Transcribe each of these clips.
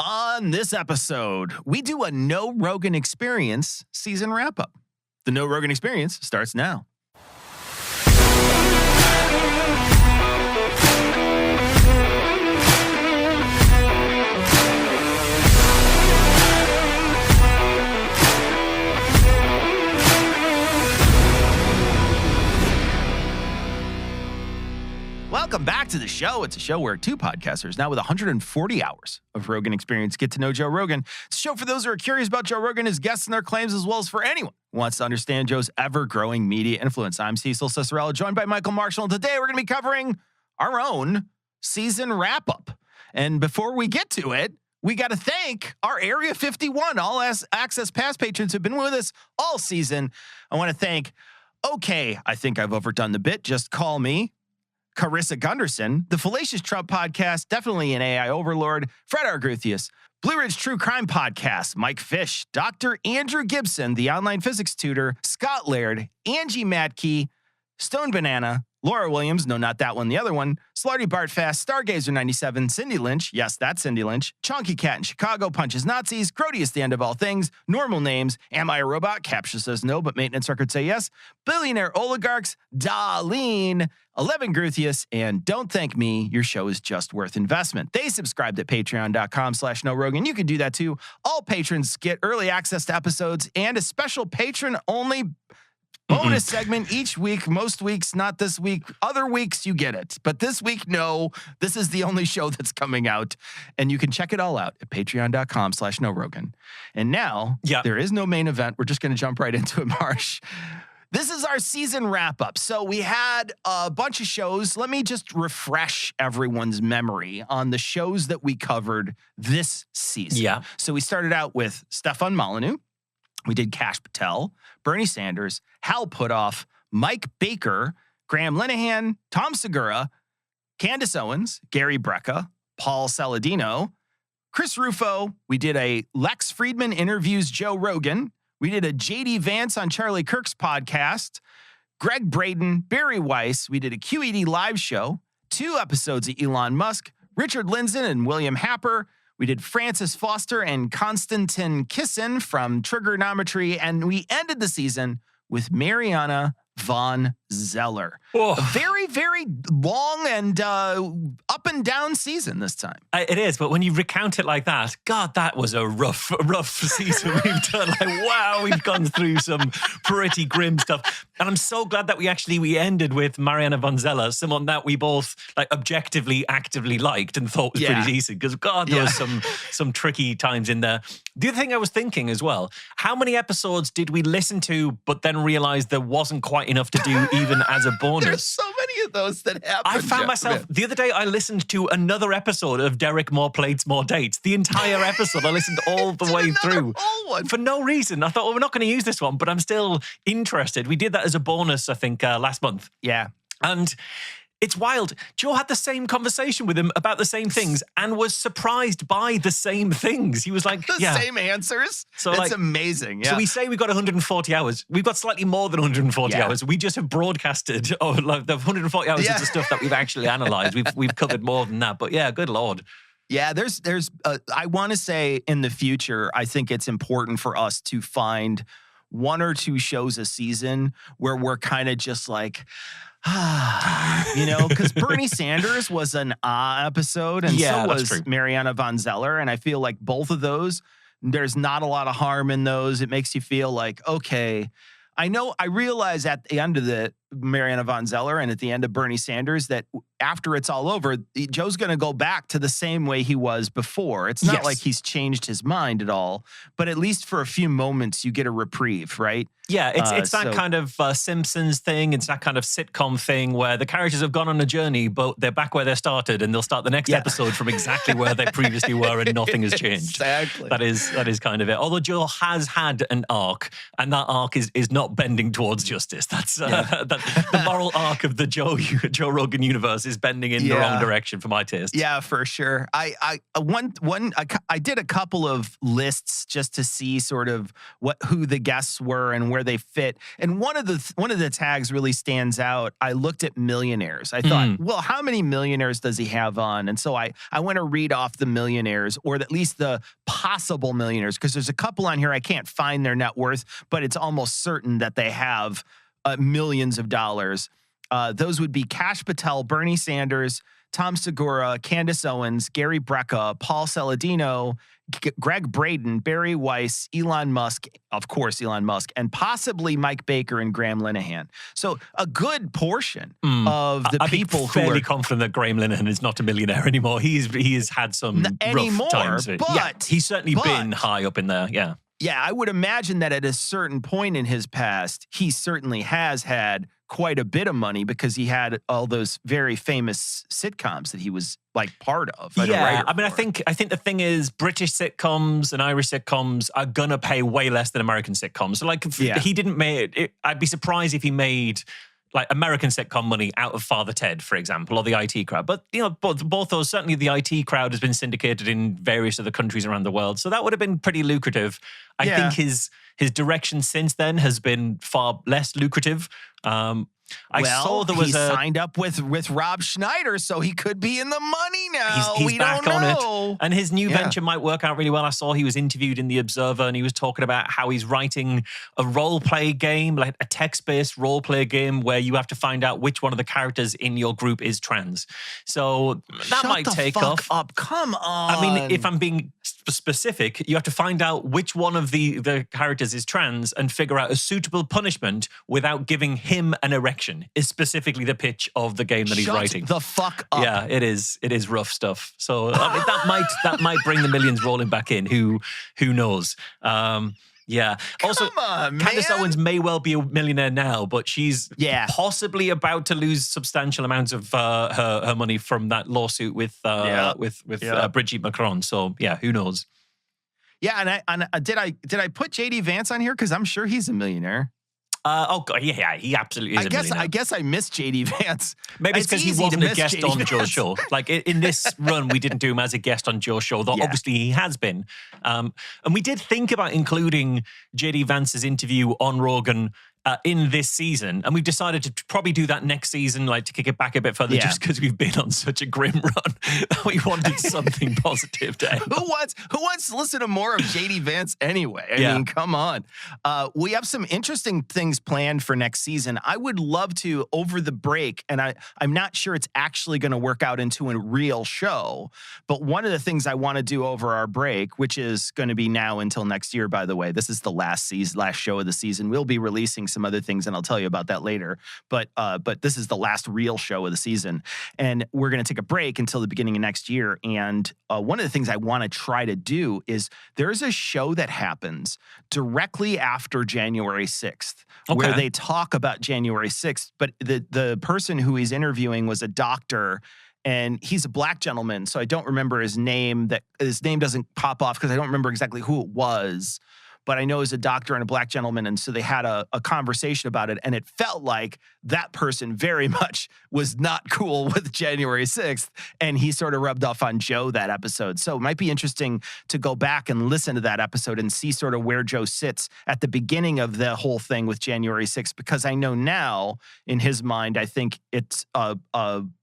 On this episode, we do a No Rogan Experience season wrap-up. The No Rogan Experience starts now. Welcome back to the show. It's a show where two podcasters, now with 140 hours of Rogan experience, get to know Joe Rogan. It's a show for those who are curious about Joe Rogan, his guests, and their claims, as well as for anyone who wants to understand Joe's ever-growing media influence. I'm Cecil Cicirello, joined by Michael Marshall, and today we're going to be covering our own season wrap-up. And before we get to it, we got to thank our Area 51 All Access Pass patrons who've been with us all season. I want to thank, I think I've overdone the bit, Just Call Me, Carissa Gunderson, the Fallacious Trump Podcast, definitely an AI overlord, Fred Arguthius, Blue Ridge True Crime Podcast, Mike Fish, Dr. Andrew Gibson, the online physics tutor, Scott Laird, Angie Madkey, Stone Banana, Laura Williams, no, not that one, the other one, Slarty Bart Fast, Stargazer 97, Cindy Lynch, yes, that's Cindy Lynch, Chonky Cat in Chicago, Punches Nazis, Crodius, the end of all things, Normal Names, Am I a Robot? Capture says no, but Maintenance Records say yes, Billionaire Oligarchs, Darlene, 11 Gruthius, and Don't Thank Me, your show is just worth investment. They subscribed at patreon.com/NoRogan. You can do that too. All patrons get early access to episodes and a special patron-only bonus segment each week. Most weeks, not this week. Other weeks, you get it. But this week, no. This is the only show that's coming out. And you can check it all out at patreon.com/NoRogan. And now, there is no main event. We're just going to jump right into it, Marsh. This is our season wrap-up. So we had a bunch of shows. Let me just refresh everyone's memory on the shows that we covered this season. Yeah. So we started out with Stefan Molyneux. We did Kash Patel, Bernie Sanders, Hal Puthoff, Mike Baker, Graham Linehan, Tom Segura, Candace Owens, Gary Brecka, Paul Saladino, Chris Rufo. We did a Lex Friedman interviews Joe Rogan. We did a J.D. Vance on Charlie Kirk's podcast, Greg Braden, Barry Weiss. We did a QED live show, 2 episodes of Elon Musk, Richard Lindzen and William Happer. We did Francis Foster and Konstantin Kisin from Trigonometry, and we ended the season with Mariana von Zeller. Oh. A very, very long and up and down season this time. It is, but when you recount it like that, God, that was a rough season we've done. Like, wow, we've gone through some pretty grim stuff. And I'm so glad that we ended with Mariana von Zeller, someone that we both objectively, actively liked and thought was pretty decent. Because God, there was some tricky times in there. The other thing I was thinking as well, how many episodes did we listen to but then realize there wasn't quite enough to do even as a bonus? There's so many of those that happen. I found myself, the other day I listened to another episode of Derek More Plates, More Dates. The entire episode, I listened all the way through. For no reason. I thought, we're not going to use this one, but I'm still interested. We did that as a bonus, I think, last month. Yeah. And it's wild. Joe had the same conversation with him about the same things and was surprised by the same things. He was like, the same answers. So it's amazing. Yeah. So we say we got 140 hours. We've got slightly more than 140 hours. We just have broadcasted like the 140 hours of stuff that we've actually analyzed. We've covered more than that. But yeah, good Lord. Yeah, there's I want to say in the future, I think it's important for us to find 1 or 2 shows a season where we're kind of just like, because Bernie Sanders was an episode, and so was Mariana von Zeller. And I feel like both of those, there's not a lot of harm in those. It makes you feel like, okay, I realize at the end of the Mariana von Zeller and at the end of Bernie Sanders that after it's all over, Joe's going to go back to the same way he was before. It's not like he's changed his mind at all, but at least for a few moments, you get a reprieve, right? Yeah, it's that kind of Simpsons thing. It's that kind of sitcom thing where the characters have gone on a journey, but they're back where they started, and they'll start the next episode from exactly where they previously were, and nothing has changed. Exactly. That is kind of it. Although Joe has had an arc, and that arc is not bending towards justice. That's the moral arc of the Joe Rogan universe is bending in the wrong direction for my taste. Yeah, for sure. I did a couple of lists just to see sort of who the guests were and where they fit. And one of the tags really stands out. I looked at millionaires. I thought, well, how many millionaires does he have on? And so I want to read off the millionaires, or at least the possible millionaires, because there's a couple on here I can't find their net worth, but it's almost certain that they have millions of dollars. Those would be Kash Patel, Bernie Sanders, Tom Segura, Candace Owens, Gary Brecka, Paul Saladino, Greg Braden, Barry Weiss, Elon Musk, of course, and possibly Mike Baker and Graham Linehan. So a good portion of the people who fairly confident that Graham Linehan is not a millionaire anymore. He has had some rough times. But he's certainly been high up in there. Yeah. Yeah, I would imagine that at a certain point in his past, he certainly has had quite a bit of money because he had all those very famous sitcoms that he was like part of. Yeah, I mean, I think the thing is, British sitcoms and Irish sitcoms are gonna pay way less than American sitcoms. So, like, he didn't make it. I'd be surprised if he made like American sitcom money out of Father Ted, for example, or the IT Crowd. But, you know, both those, certainly the IT Crowd has been syndicated in various other countries around the world. So that would have been pretty lucrative. I think his direction since then has been far less lucrative. I saw there was he signed up with Rob Schneider, so he could be in the money now. He's back on it. And his new venture might work out really well. I saw he was interviewed in The Observer, and he was talking about how he's writing a role-play game, like a text-based role-play game where you have to find out which one of the characters in your group is trans. So that might take off. Up. Come on. I mean, if I'm being specific, you have to find out which one of the characters is trans and figure out a suitable punishment without giving him an erection. Is specifically the pitch of the game that he's writing. The fuck up. Yeah, it is. It is rough stuff. So I mean, that might bring the millions rolling back in. Who knows? Yeah. Also, Candace Owens may well be a millionaire now, but she's possibly about to lose substantial amounts of her money from that lawsuit with Brigitte Macron. So yeah, who knows? Yeah, and did I put JD Vance on here because I'm sure he's a millionaire. God, yeah, he absolutely is a millionaire. I guess I missed JD Vance. Maybe it's because he wasn't a guest on Joe's show. Like in this run, we didn't do him as a guest on Joe's show, though obviously he has been. And we did think about including JD Vance's interview on Rogan in this season, and we've decided to probably do that next season, like to kick it back a bit further, just because we've been on such a grim run. We wanted something positive to end. Who wants to listen to more of JD Vance anyway? I mean, come on. We have some interesting things planned for next season. I would love to, over the break, and I'm not sure it's actually going to work out into a real show, but one of the things I want to do over our break, which is going to be now until next year, by the way, this is the last show of the season. We'll be releasing some other things, and I'll tell you about that later. But this is the last real show of the season, and we're going to take a break until the beginning of next year. And one of the things I want to try to do is there's a show that happens directly after January 6th, where they talk about January 6th. But the person who he's interviewing was a doctor, and he's a black gentleman, so I don't remember his name. That his name doesn't pop off because I don't remember exactly who it was. But I know he's a doctor and a black gentleman, and so they had a conversation about it, and it felt like that person very much was not cool with January 6th, and he sort of rubbed off on Joe that episode. So it might be interesting to go back and listen to that episode and see sort of where Joe sits at the beginning of the whole thing with January 6th, because I know now, in his mind, I think it's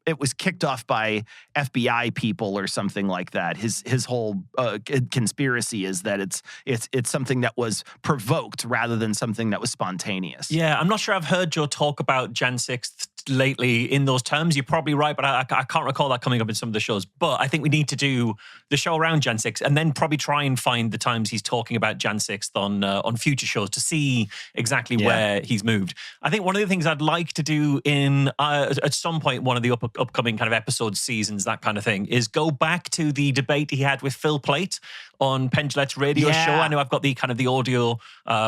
it was kicked off by FBI people or something like that. His whole conspiracy is that it's something that was provoked rather than something that was spontaneous. Yeah, I'm not sure I've heard Joe talk about Jan 6th lately in those terms. You're probably right, but I can't recall that coming up in some of the shows. But I think we need to do the show around Jan 6th and then probably try and find the times he's talking about Jan 6th on future shows to see exactly where he's moved. I think one of the things I'd like to do in at some point, one of the upcoming kind of episode seasons, that kind of thing, is go back to the debate he had with Phil Plait on Penn Jillette's radio show. I know I've got the audio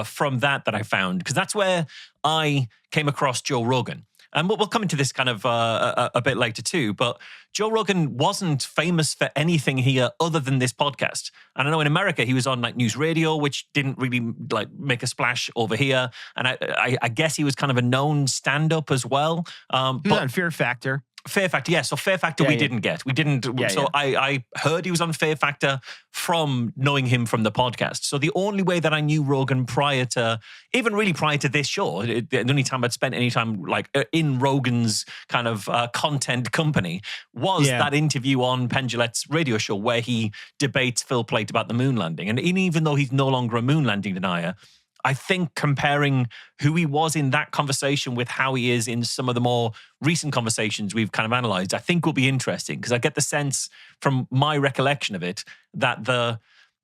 from that I found, because that's where I came across Joe Rogan. And we'll come into this kind of a bit later too, but Joe Rogan wasn't famous for anything here other than this podcast. And I know in America he was on like news radio, which didn't really like make a splash over here. And I guess he was kind of a known stand-up as well. He was on Fear Factor. Fear Factor, yeah. So Fear Factor we didn't get. We didn't. I heard he was on Fear Factor from knowing him from the podcast. So the only way that I knew Rogan prior to this show, the only time I'd spent any time like in Rogan's kind of content company was that interview on Penn Jillette's radio show where he debates Phil Plait about the moon landing. And even though he's no longer a moon landing denier, I think comparing who he was in that conversation with how he is in some of the more recent conversations we've kind of analyzed, I think will be interesting because I get the sense from my recollection of it that the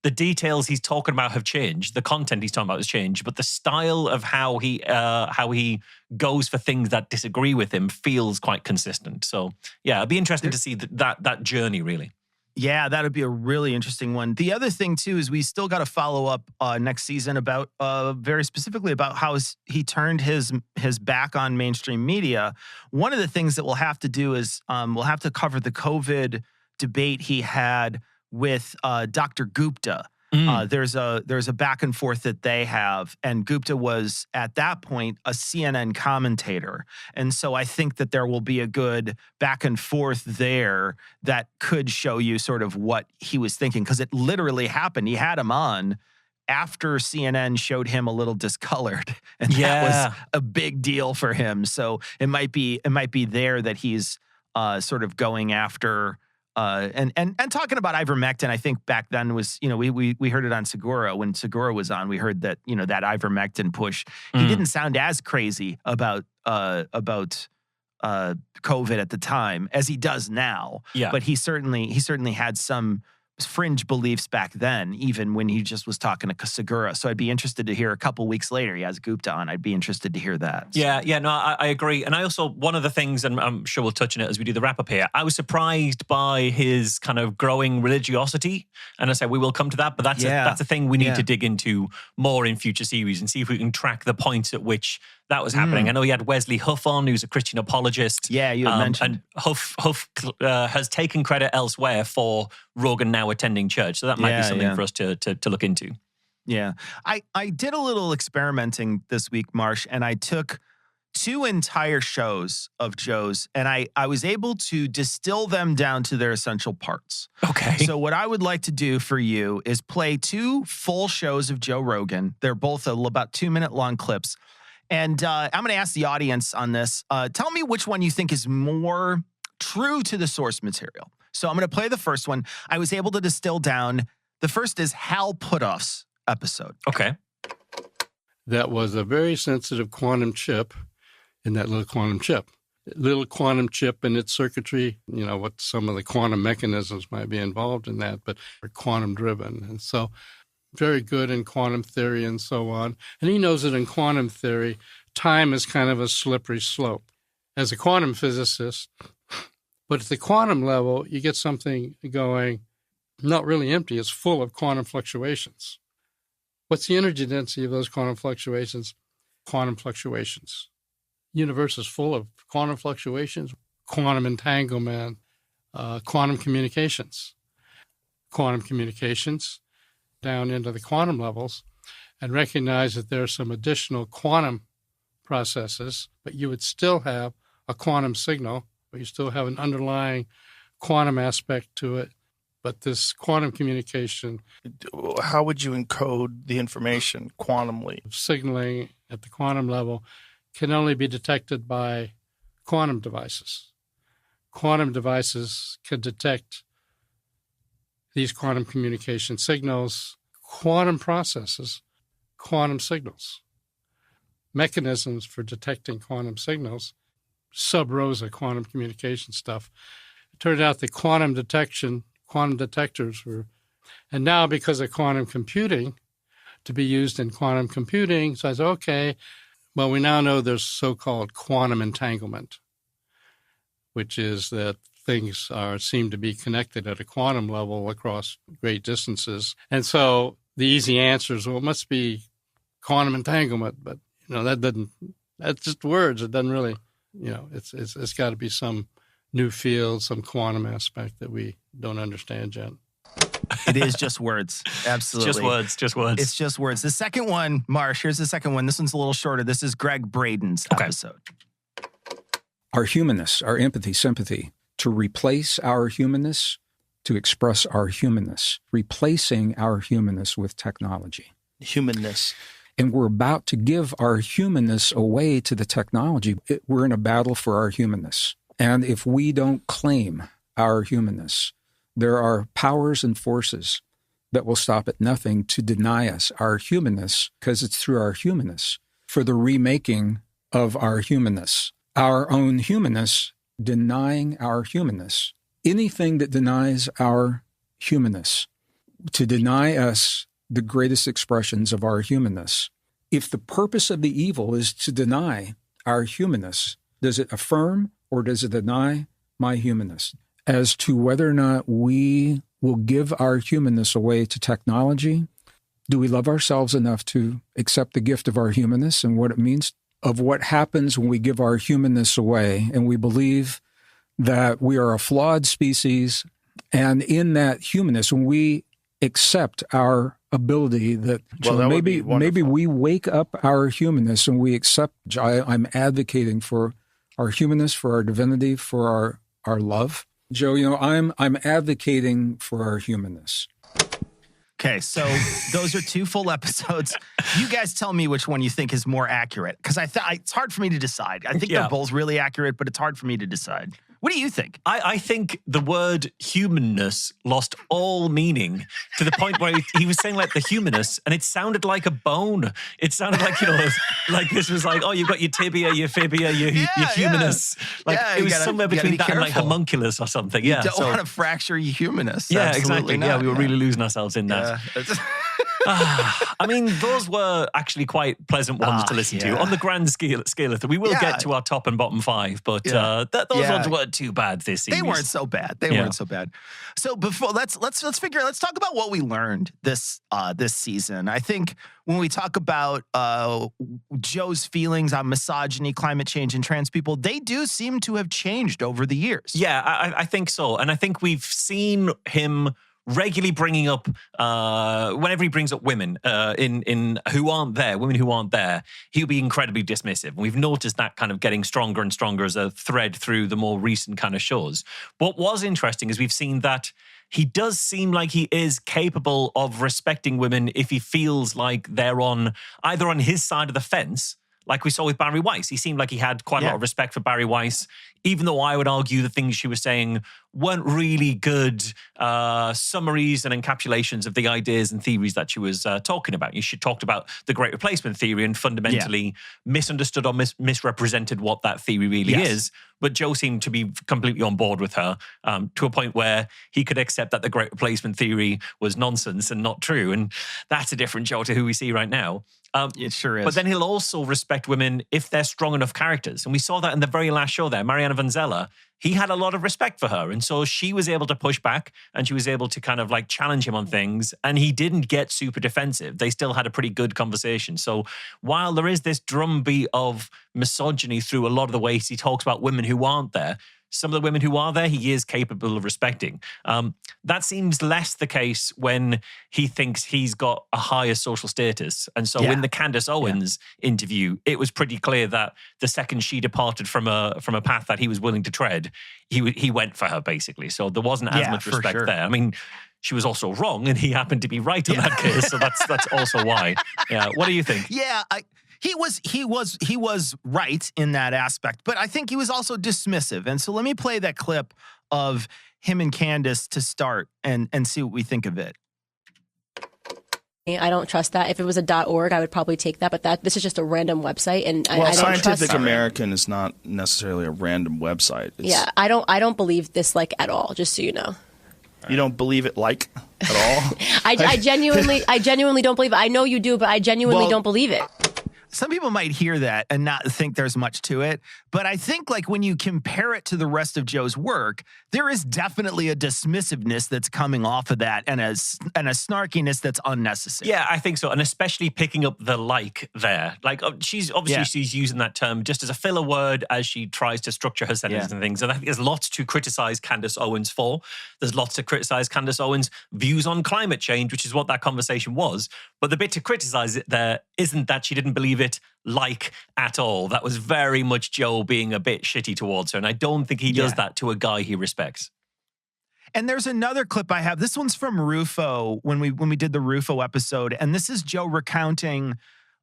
details he's talking about have changed, the content he's talking about has changed, but the style of how he goes for things that disagree with him feels quite consistent. So yeah, it'd be interesting to see that journey really. Yeah, that would be a really interesting one. The other thing, too, is we still got to follow up next season about very specifically about how he turned his back on mainstream media. One of the things that we'll have to do is we'll have to cover the COVID debate he had with Dr. Gupta. There's a back and forth that they have, and Gupta was at that point a CNN commentator, and so I think that there will be a good back and forth there that could show you sort of what he was thinking because it literally happened. He had him on after CNN showed him a little discolored, and that was a big deal for him. So it might be there that he's sort of going after. And talking about ivermectin, I think back then was, we heard it on Segura when Segura was on. We heard that, that ivermectin push. He didn't sound as crazy about COVID at the time as he does now. Yeah. But he certainly had some fringe beliefs back then, even when he just was talking to Segura. So I'd be interested to hear a couple weeks later, he has Gupta on. I'd be interested to hear that. So. Yeah, no, I agree. And I also, one of the things, and I'm sure we'll touch on it as we do the wrap up here, I was surprised by his kind of growing religiosity. And I said, we will come to that, but that's a thing we need to dig into more in future series and see if we can track the points at which that was happening. I know he had Wesley Huff on, who's a Christian apologist. Yeah, you had mentioned. And Huff has taken credit elsewhere for Rogan now attending church. So that might be something for us to look into. Yeah. I did a little experimenting this week, Marsh, and I took 2 entire shows of Joe's, and I was able to distill them down to their essential parts. Okay. So what I would like to do for you is play 2 full shows of Joe Rogan. They're both about 2-minute long clips. And I'm going to ask the audience on this. Tell me which one you think is more true to the source material. So I'm going to play the first one. I was able to distill down. The first is Hal Puthoff's episode. Okay. That was a very sensitive quantum chip in that little quantum chip. Little quantum chip and its circuitry, what some of the quantum mechanisms might be involved in that, but are quantum driven. And so very good in quantum theory and so on. And he knows that in quantum theory, time is kind of a slippery slope. As a quantum physicist, but at the quantum level, you get something going not really empty. It's full of quantum fluctuations. What's the energy density of those quantum fluctuations? Quantum fluctuations. Universe is full of quantum fluctuations, quantum entanglement, quantum communications. Quantum communications down into the quantum levels and recognize that there are some additional quantum processes, but you would still have a quantum signal, but you still have an underlying quantum aspect to it. But this quantum communication... How would you encode the information quantumly? Signaling at the quantum level can only be detected by quantum devices. Quantum devices can detect these quantum communication signals, quantum processes, quantum signals. Mechanisms for detecting quantum signals, sub-rosa quantum communication stuff. It turned out that quantum detectors were, and now because of quantum computing, to be used in quantum computing, so I said, okay, well, we now know there's so-called quantum entanglement, which is that things seem to be connected at a quantum level across great distances. And so the easy answer is, well, it must be quantum entanglement. But, that's just words. It doesn't really It's got to be some new field, some quantum aspect that we don't understand yet. It is just words. Absolutely. Just words. It's just words. The second one, Marsh, here's the second one. This one's a little shorter. This is Greg Braden's episode. Our humanness, our empathy, sympathy, to replace our humanness, to express our humanness, replacing our humanness with technology. Humanness. And we're about to give our humanness away to the technology. We're in a battle for our humanness. And if we don't claim our humanness, there are powers and forces that will stop at nothing to deny us our humanness, because it's through our humanness, for the remaking of our humanness, our own humanness, denying our humanness. Anything that denies our humanness, to deny us the greatest expressions of our humanness. If the purpose of the evil is to deny our humanness, does it affirm or does it deny my humanness? As to whether or not we will give our humanness away to technology, do we love ourselves enough to accept the gift of our humanness and what it means, of what happens when we give our humanness away and we believe that we are a flawed species, and in that humanness, when we accept our ability that, maybe we wake up our humanness and we accept, I'm advocating for our humanness, for our divinity, for our love. Joe, I'm advocating for our humanness. Okay, so those are two full episodes. You guys tell me which one you think is more accurate, because it's hard for me to decide. I think they're both really accurate, but it's hard for me to decide. What do you think? I think the word humanness lost all meaning to the point where he was saying like the humanus, and it sounded like a bone. It sounded like, like this was like, oh, you've got your tibia, your fibia, your humanus. Like it was somewhere between that and like homunculus or something. Yeah, you don't want to fracture your humanus. Yeah, Absolutely exactly. Not. Yeah, we were really losing ourselves in that. Yeah. I mean, those were actually quite pleasant ones to listen to on the grand scale of things. We will get to our top and bottom five, but those ones weren't too bad this season. They weren't so bad. Weren't so bad. So before let's talk about what we learned this season. I think when we talk about Joe's feelings on misogyny, climate change, and trans people, they do seem to have changed over the years. Yeah, I think so, and I think we've seen him regularly bringing up, whenever he brings up women in who aren't there, women who aren't there, he'll be incredibly dismissive. And we've noticed that kind of getting stronger and stronger as a thread through the more recent kind of shows. What was interesting is we've seen that he does seem like he is capable of respecting women if he feels like they're either on his side of the fence, like we saw with Barry Weiss. He seemed like he had quite a lot of respect for Barry Weiss, even though I would argue the things she was saying weren't really good summaries and encapsulations of the ideas and theories that she was talking about. She talked about the Great Replacement theory and fundamentally misunderstood or misrepresented what that theory really is. But Joe seemed to be completely on board with her to a point where he could accept that the Great Replacement theory was nonsense and not true. And that's a different Joe to who we see right now. It sure is. But then he'll also respect women if they're strong enough characters. And we saw that in the very last show there, Mariana Van Zella. He had a lot of respect for her. And so she was able to push back and she was able to kind of like challenge him on things. And he didn't get super defensive. They still had a pretty good conversation. So while there is this drumbeat of misogyny through a lot of the ways he talks about women who aren't there, some of the women who are there, he is capable of respecting. That seems less the case when he thinks he's got a higher social status. And so in the Candace Owens interview, it was pretty clear that the second she departed from a path that he was willing to tread, he went for her, basically. So there wasn't as much respect there. I mean, she was also wrong, and he happened to be right on that case. So that's also why. Yeah. What do you think? Yeah, He was right in that aspect, but I think he was also dismissive. And so let me play that clip of him and Candace to start and see what we think of it. I don't trust that. If it was a .org, I would probably take that, but this is just a random website, and I don't trust Scientific American is not necessarily a random website. I don't believe this at all. Just so you know. You don't believe it at all? I genuinely don't believe it. I know you do, but I genuinely don't believe it. Some people might hear that and not think there's much to it, but I think like when you compare it to the rest of Joe's work, there is definitely a dismissiveness that's coming off of that and a snarkiness that's unnecessary. Yeah, I think so. And especially picking up the like there. Like she's using that term just as a filler word as she tries to structure her sentences and things. And I think there's lots to criticize Candace Owens for. There's lots to criticize Candace Owens' views on climate change, which is what that conversation was. But the bit to criticize it there isn't that she didn't believe it like at all. That was very much Joe being a bit shitty towards her. And I don't think he does that to a guy he respects. And there's another clip I have. This one's from Rufo when we did the Rufo episode. And this is Joe recounting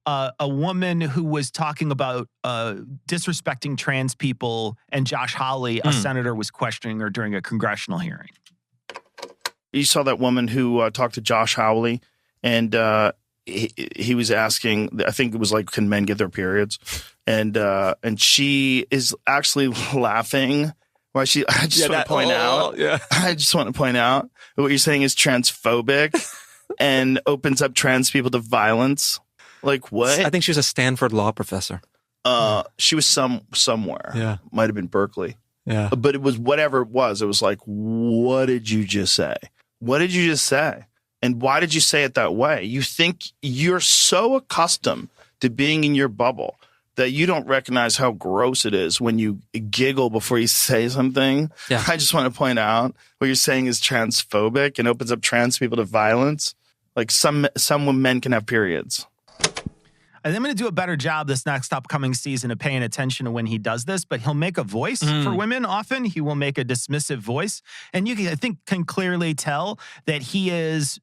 a woman who was talking about disrespecting trans people. And Josh Hawley, a senator, was questioning her during a congressional hearing. You saw that woman who talked to Josh Hawley, and he was asking, I think it was like, can men get their periods? And she is actually laughing. I just want to point out what you're saying is transphobic and opens up trans people to violence. Like what? I think she was a Stanford law professor. She was somewhere. Yeah. Might have been Berkeley. Yeah. But it was whatever it was. It was like, what did you just say? What did you just say? And why did you say it that way? You think you're so accustomed to being in your bubble that you don't recognize how gross it is when you giggle before you say something. Yeah. I just want to point out what you're saying is transphobic and opens up trans people to violence. Like some men can have periods. And I'm going to do a better job this next upcoming season of paying attention to when he does this, but he'll make a voice for women often. He will make a dismissive voice. And you can, I think, can clearly tell that he is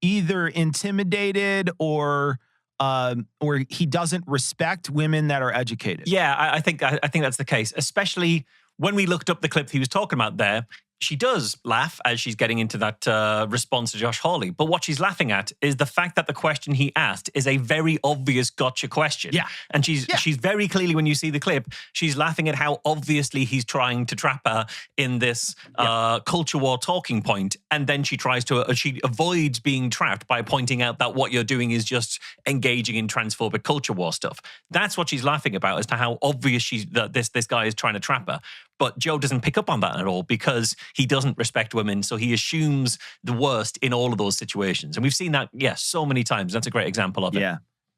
either intimidated or he doesn't respect women that are educated. Yeah, I think that's the case, especially when we looked up the clip he was talking about there. She does laugh as she's getting into that response to Josh Hawley. But what she's laughing at is the fact that the question he asked is a very obvious gotcha question. Yeah. And she's very clearly, when you see the clip, she's laughing at how obviously he's trying to trap her in this culture war talking point. And then she avoids being trapped by pointing out that what you're doing is just engaging in transphobic culture war stuff. That's what she's laughing about, as to how obvious this guy is trying to trap her. But Joe doesn't pick up on that at all because he doesn't respect women. So he assumes the worst in all of those situations. And we've seen that, so many times. That's a great example of it. Yeah.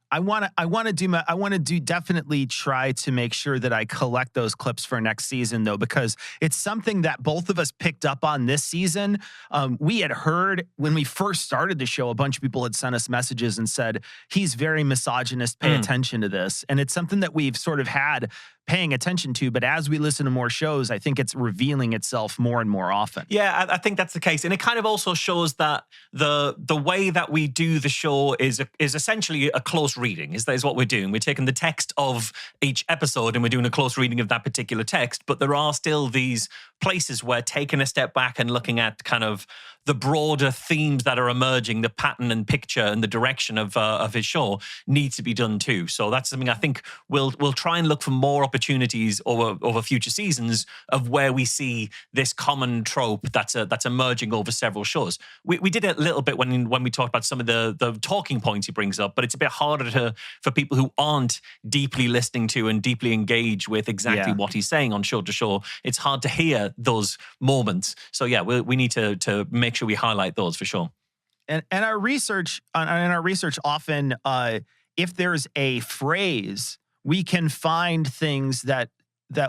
I want to definitely try to make sure that I collect those clips for next season, though, because it's something that both of us picked up on this season. We had heard when we first started the show, a bunch of people had sent us messages and said, he's very misogynist, pay attention to this. And it's something that we've sort of had paying attention to, but as we listen to more shows, I think it's revealing itself more and more often. Yeah, I think that's the case. And it kind of also shows that the way that we do the show is essentially a close reading, is what we're doing. We're taking the text of each episode and we're doing a close reading of that particular text, but there are still these places where taking a step back and looking at kind of the broader themes that are emerging, the pattern and picture and the direction of his show needs to be done too. So that's something I think we'll try and look for more opportunities over future seasons of where we see this common trope that's emerging over several shows. We did it a little bit when we talked about some of the talking points he brings up, but it's a bit harder for people who aren't deeply listening to and deeply engaged with exactly what he's saying on show to show. It's hard to hear those moments. So yeah, we need to make sure we highlight those for sure. And our research often, if there's a phrase, we can find things that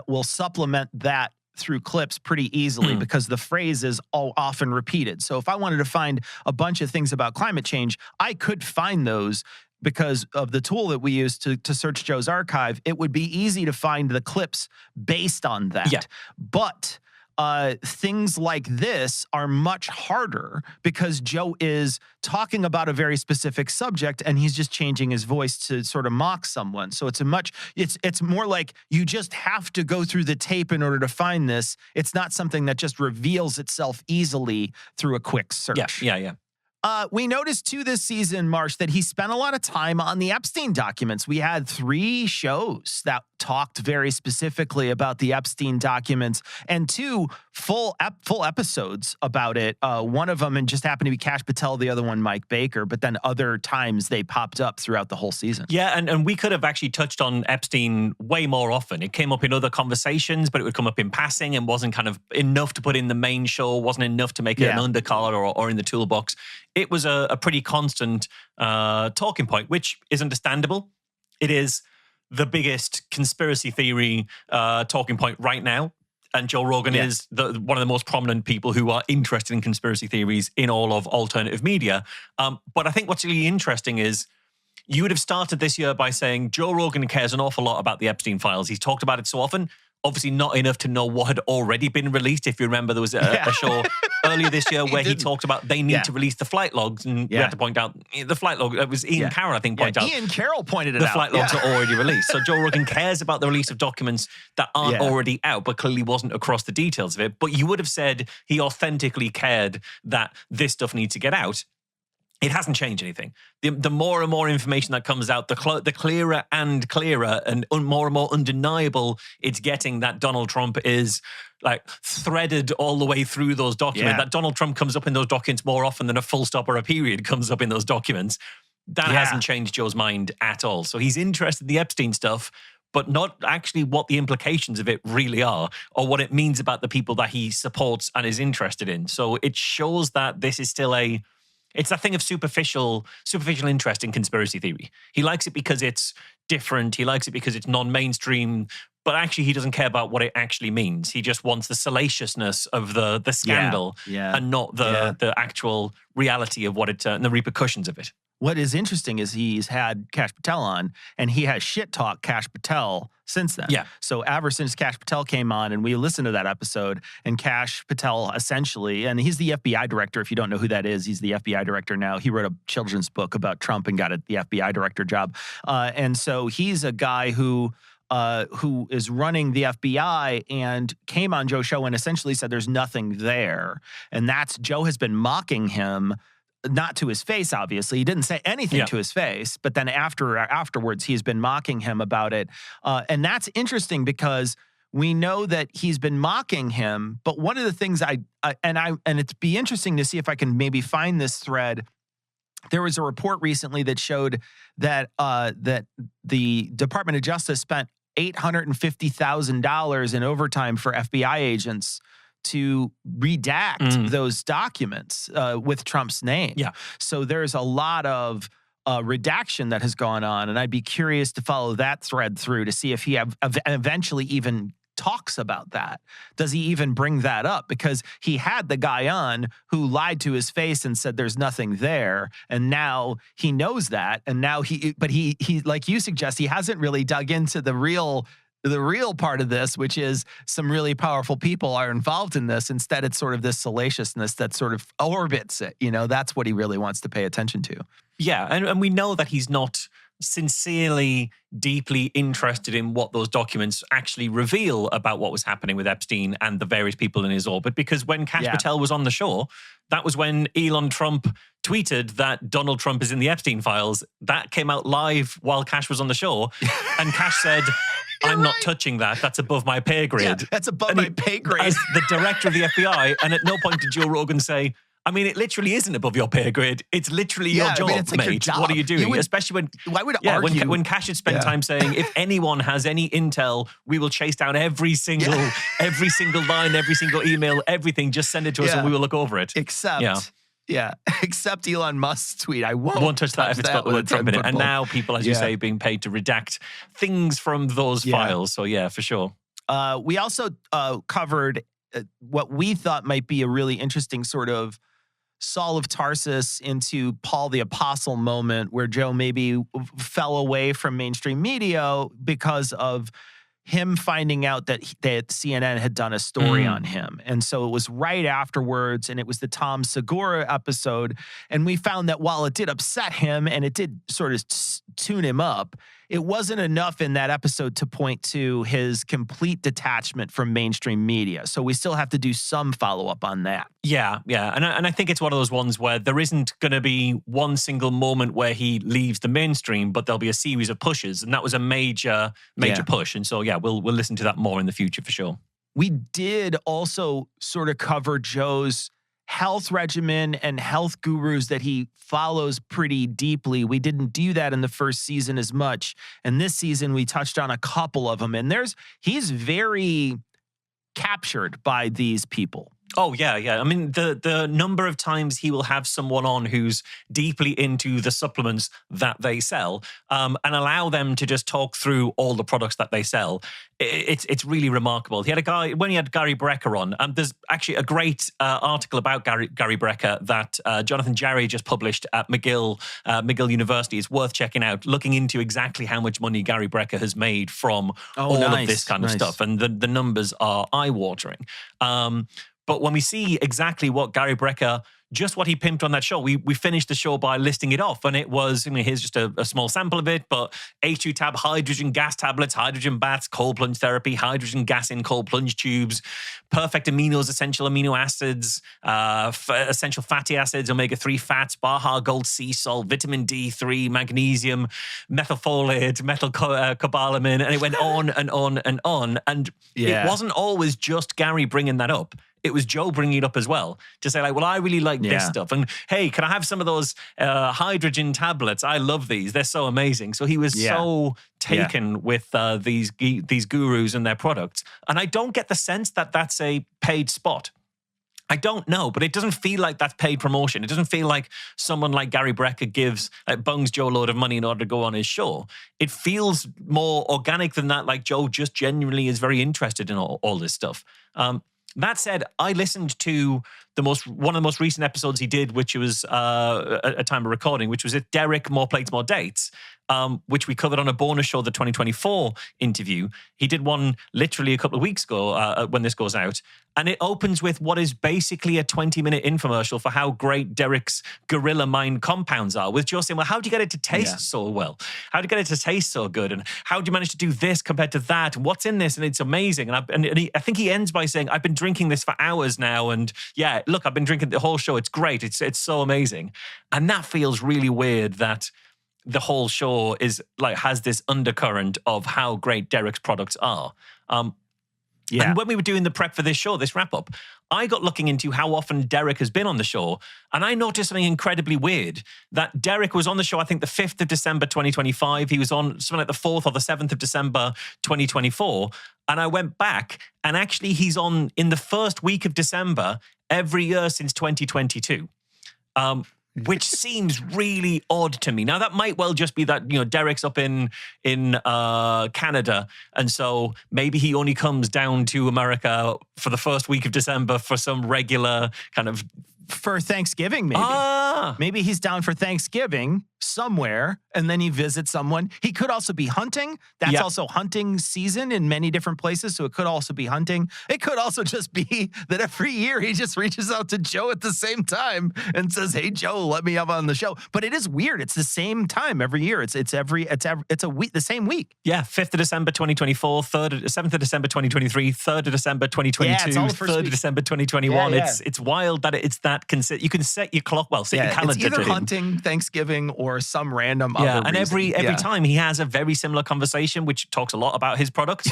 will supplement that through clips pretty easily because the phrase is often repeated. So if I wanted to find a bunch of things about climate change, I could find those because of the tool that we use to search Joe's archive. It would be easy to find the clips based on that. Yeah. But things like this are much harder because Joe is talking about a very specific subject and he's just changing his voice to sort of mock someone. So it's more like you just have to go through the tape in order to find this. It's not something that just reveals itself easily through a quick search. Yeah. We noticed too this season, Marsh, that he spent a lot of time on the Epstein documents. We had 3 shows that talked very specifically about the Epstein documents, and 2 full episodes about it. One of them, and just happened to be Kash Patel, the other one Mike Baker, but then other times they popped up throughout the whole season. Yeah, and we could have actually touched on Epstein way more often. It came up in other conversations, but it would come up in passing and wasn't kind of enough to put in the main show, wasn't enough to make it an undercard or in the toolbox. It was a pretty constant talking point, which is understandable. It is the biggest conspiracy theory talking point right now. And Joe Rogan is one of the most prominent people who are interested in conspiracy theories in all of alternative media. But I think what's really interesting is you would have started this year by saying Joe Rogan cares an awful lot about the Epstein files. He's talked about it so often. Obviously not enough to know what had already been released. If you remember, there was a show earlier this year where he talked about they need to release the flight logs. And we had to point out the flight log. It was Ian Carroll, I think, pointed out. Ian Carroll pointed it out. The flight logs are already released. So Joe Rogan cares about the release of documents that aren't already out, but clearly wasn't across the details of it. But you would have said he authentically cared that this stuff needs to get out. It hasn't changed anything. The more and more information that comes out, the clearer and clearer and more undeniable it's getting that Donald Trump is like threaded all the way through those documents. That Donald Trump comes up in those documents more often than a full stop or a period comes up in those documents. That hasn't changed Joe's mind at all. So he's interested in the Epstein stuff, but not actually what the implications of it really are or what it means about the people that he supports and is interested in. So it shows that this is still it's that thing of superficial interest in conspiracy theory. He likes it because it's different. He likes it because it's non-mainstream. But actually, he doesn't care about what it actually means. He just wants the salaciousness of the scandal and not the actual reality of what it and the repercussions of it. What is interesting is he's had Kash Patel on, and he has shit-talked Kash Patel since then. Yeah. So ever since Kash Patel came on, and we listened to that episode, and Kash Patel essentially, and he's the FBI director, if you don't know who that is, he's the FBI director now. He wrote a children's book about Trump and got the FBI director job. And so he's a guy who is running the FBI and came on Joe's show and essentially said there's nothing there. And Joe has been mocking him, not to his face, obviously. He didn't say anything to his face, but then afterwards, he's been mocking him about it. And that's interesting because we know that he's been mocking him. But one of the things and it'd be interesting to see if I can maybe find this thread. There was a report recently that showed that that the Department of Justice spent $850,000 in overtime for FBI agents to redact those documents with Trump's name. Yeah. So there's a lot of redaction that has gone on, and I'd be curious to follow that thread through to see if he eventually even talks about that. Does he even bring that up? Because he had the guy on who lied to his face and said there's nothing there, and now he knows that, and now he like you suggest, he hasn't really dug into the real part of this, which is some really powerful people are involved in this. Instead, it's sort of this salaciousness that sort of orbits it. That's what he really wants to pay attention to. Yeah, and we know that he's not sincerely, deeply interested in what those documents actually reveal about what was happening with Epstein and the various people in his orbit. Because when Kash Patel was on the show, that was when Elon Trump tweeted that Donald Trump is in the Epstein files. That came out live while Kash was on the show. And Kash said, I'm not touching that. That's above my pay grade. Yeah, that's above my pay grade. As the director of the FBI, and at no point did Joe Rogan say, it literally isn't above your pay grade. It's literally your job, it's like mate. your job. What are you doing? Especially when... Why would argue? When Kash had spent time saying, if anyone has any intel, we will chase down every single line, every single email, everything. Just send it to us and we will look over it. Except Elon Musk's tweet. I won't touch that if it's got the word Trump in it. And now people, as you say, being paid to redact things from those files. So for sure. We also covered what we thought might be a really interesting sort of Saul of Tarsus into Paul the Apostle moment where Joe maybe fell away from mainstream media because of him finding out that CNN had done a story on him. And so it was right afterwards, and it was the Tom Segura episode. And we found that while it did upset him and it did sort of tune him up, it wasn't enough in that episode to point to his complete detachment from mainstream media. So we still have to do some follow-up on that. Yeah. And I think it's one of those ones where there isn't going to be one single moment where he leaves the mainstream, but there'll be a series of pushes. And that was a major push. And so, we'll listen to that more in the future for sure. We did also sort of cover Joe's health regimen and health gurus that he follows pretty deeply. We didn't do that in the first season as much. And this season, we touched on a couple of them. And he's very captured by these people. Oh, yeah. I mean, the number of times he will have someone on who's deeply into the supplements that they sell and allow them to just talk through all the products that they sell. It's really remarkable. He had a guy, when he had Gary Brecker on, there's actually a great article about Gary Brecker that Jonathan Jarry just published at McGill University. It's worth checking out, looking into exactly how much money Gary Brecker has made from all of this kind of stuff. And the numbers are eye-watering. But when we see exactly what Gary Brecker, just what he pimped on that show, we finished the show by listing it off. And it was, here's just a small sample of it, but H2 tab, hydrogen gas tablets, hydrogen baths, cold plunge therapy, hydrogen gas in cold plunge tubes, perfect aminos, essential amino acids, essential fatty acids, omega-3 fats, Baja Gold sea salt, vitamin D3, magnesium, methylfolate, methylcobalamin, and it went on and on and on. And it wasn't always just Gary bringing that up. It was Joe bringing it up as well to say, like, well, I really like this stuff. And hey, can I have some of those hydrogen tablets? I love these. They're so amazing. So he was so taken with these gurus and their products. And I don't get the sense that that's a paid spot. I don't know, but it doesn't feel like that's paid promotion. It doesn't feel like someone like Gary Brecker bungs Joe a load of money in order to go on his show. It feels more organic than that, like Joe just genuinely is very interested in all this stuff. That said, I listened to one of the most recent episodes he did, which was a time of recording, which was at Derek, More Plates, More Dates, which we covered on a bonus show, the 2024 interview. He did one literally a couple of weeks ago when this goes out. And it opens with what is basically a 20-minute infomercial for how great Derek's Gorilla Mind compounds are, with Joe saying, well, how do you get it to taste so well? How do you get it to taste so good? And how do you manage to do this compared to that? And what's in this? And it's amazing. And I think he ends by saying, I've been drinking this for hours now. And look, I've been drinking the whole show. It's great. It's so amazing. And that feels really weird that the whole show has this undercurrent of how great Derek's products are. And when we were doing the prep for this show, this wrap-up, I got looking into how often Derek has been on the show, and I noticed something incredibly weird, that Derek was on the show, I think, the 5th of December, 2025. He was on something like the 4th or the 7th of December, 2024. And I went back, and actually he's on in the first week of December every year since 2022. Which seems really odd to me. Now, that might well just be that, Derek's up in Canada, and so maybe he only comes down to America for the first week of December for some regular kind of... For Thanksgiving, maybe. Maybe he's down for Thanksgiving somewhere, and then he visits someone. He could also be hunting. That's also hunting season in many different places, so it could also be hunting. It could also just be that every year he just reaches out to Joe at the same time and says, hey, Joe, let me have on the show. But it is weird. It's the same time every year. It's a week, the same week. Yeah, 5th of December, 2024, 7th of December, 2023, 3rd of December, 2022, 3rd of December, 2021. It's wild that it's that you can set your clock, set your calendar it's either to hunting, Thanksgiving, or some random other and reason. every time he has a very similar conversation, which talks a lot about his products.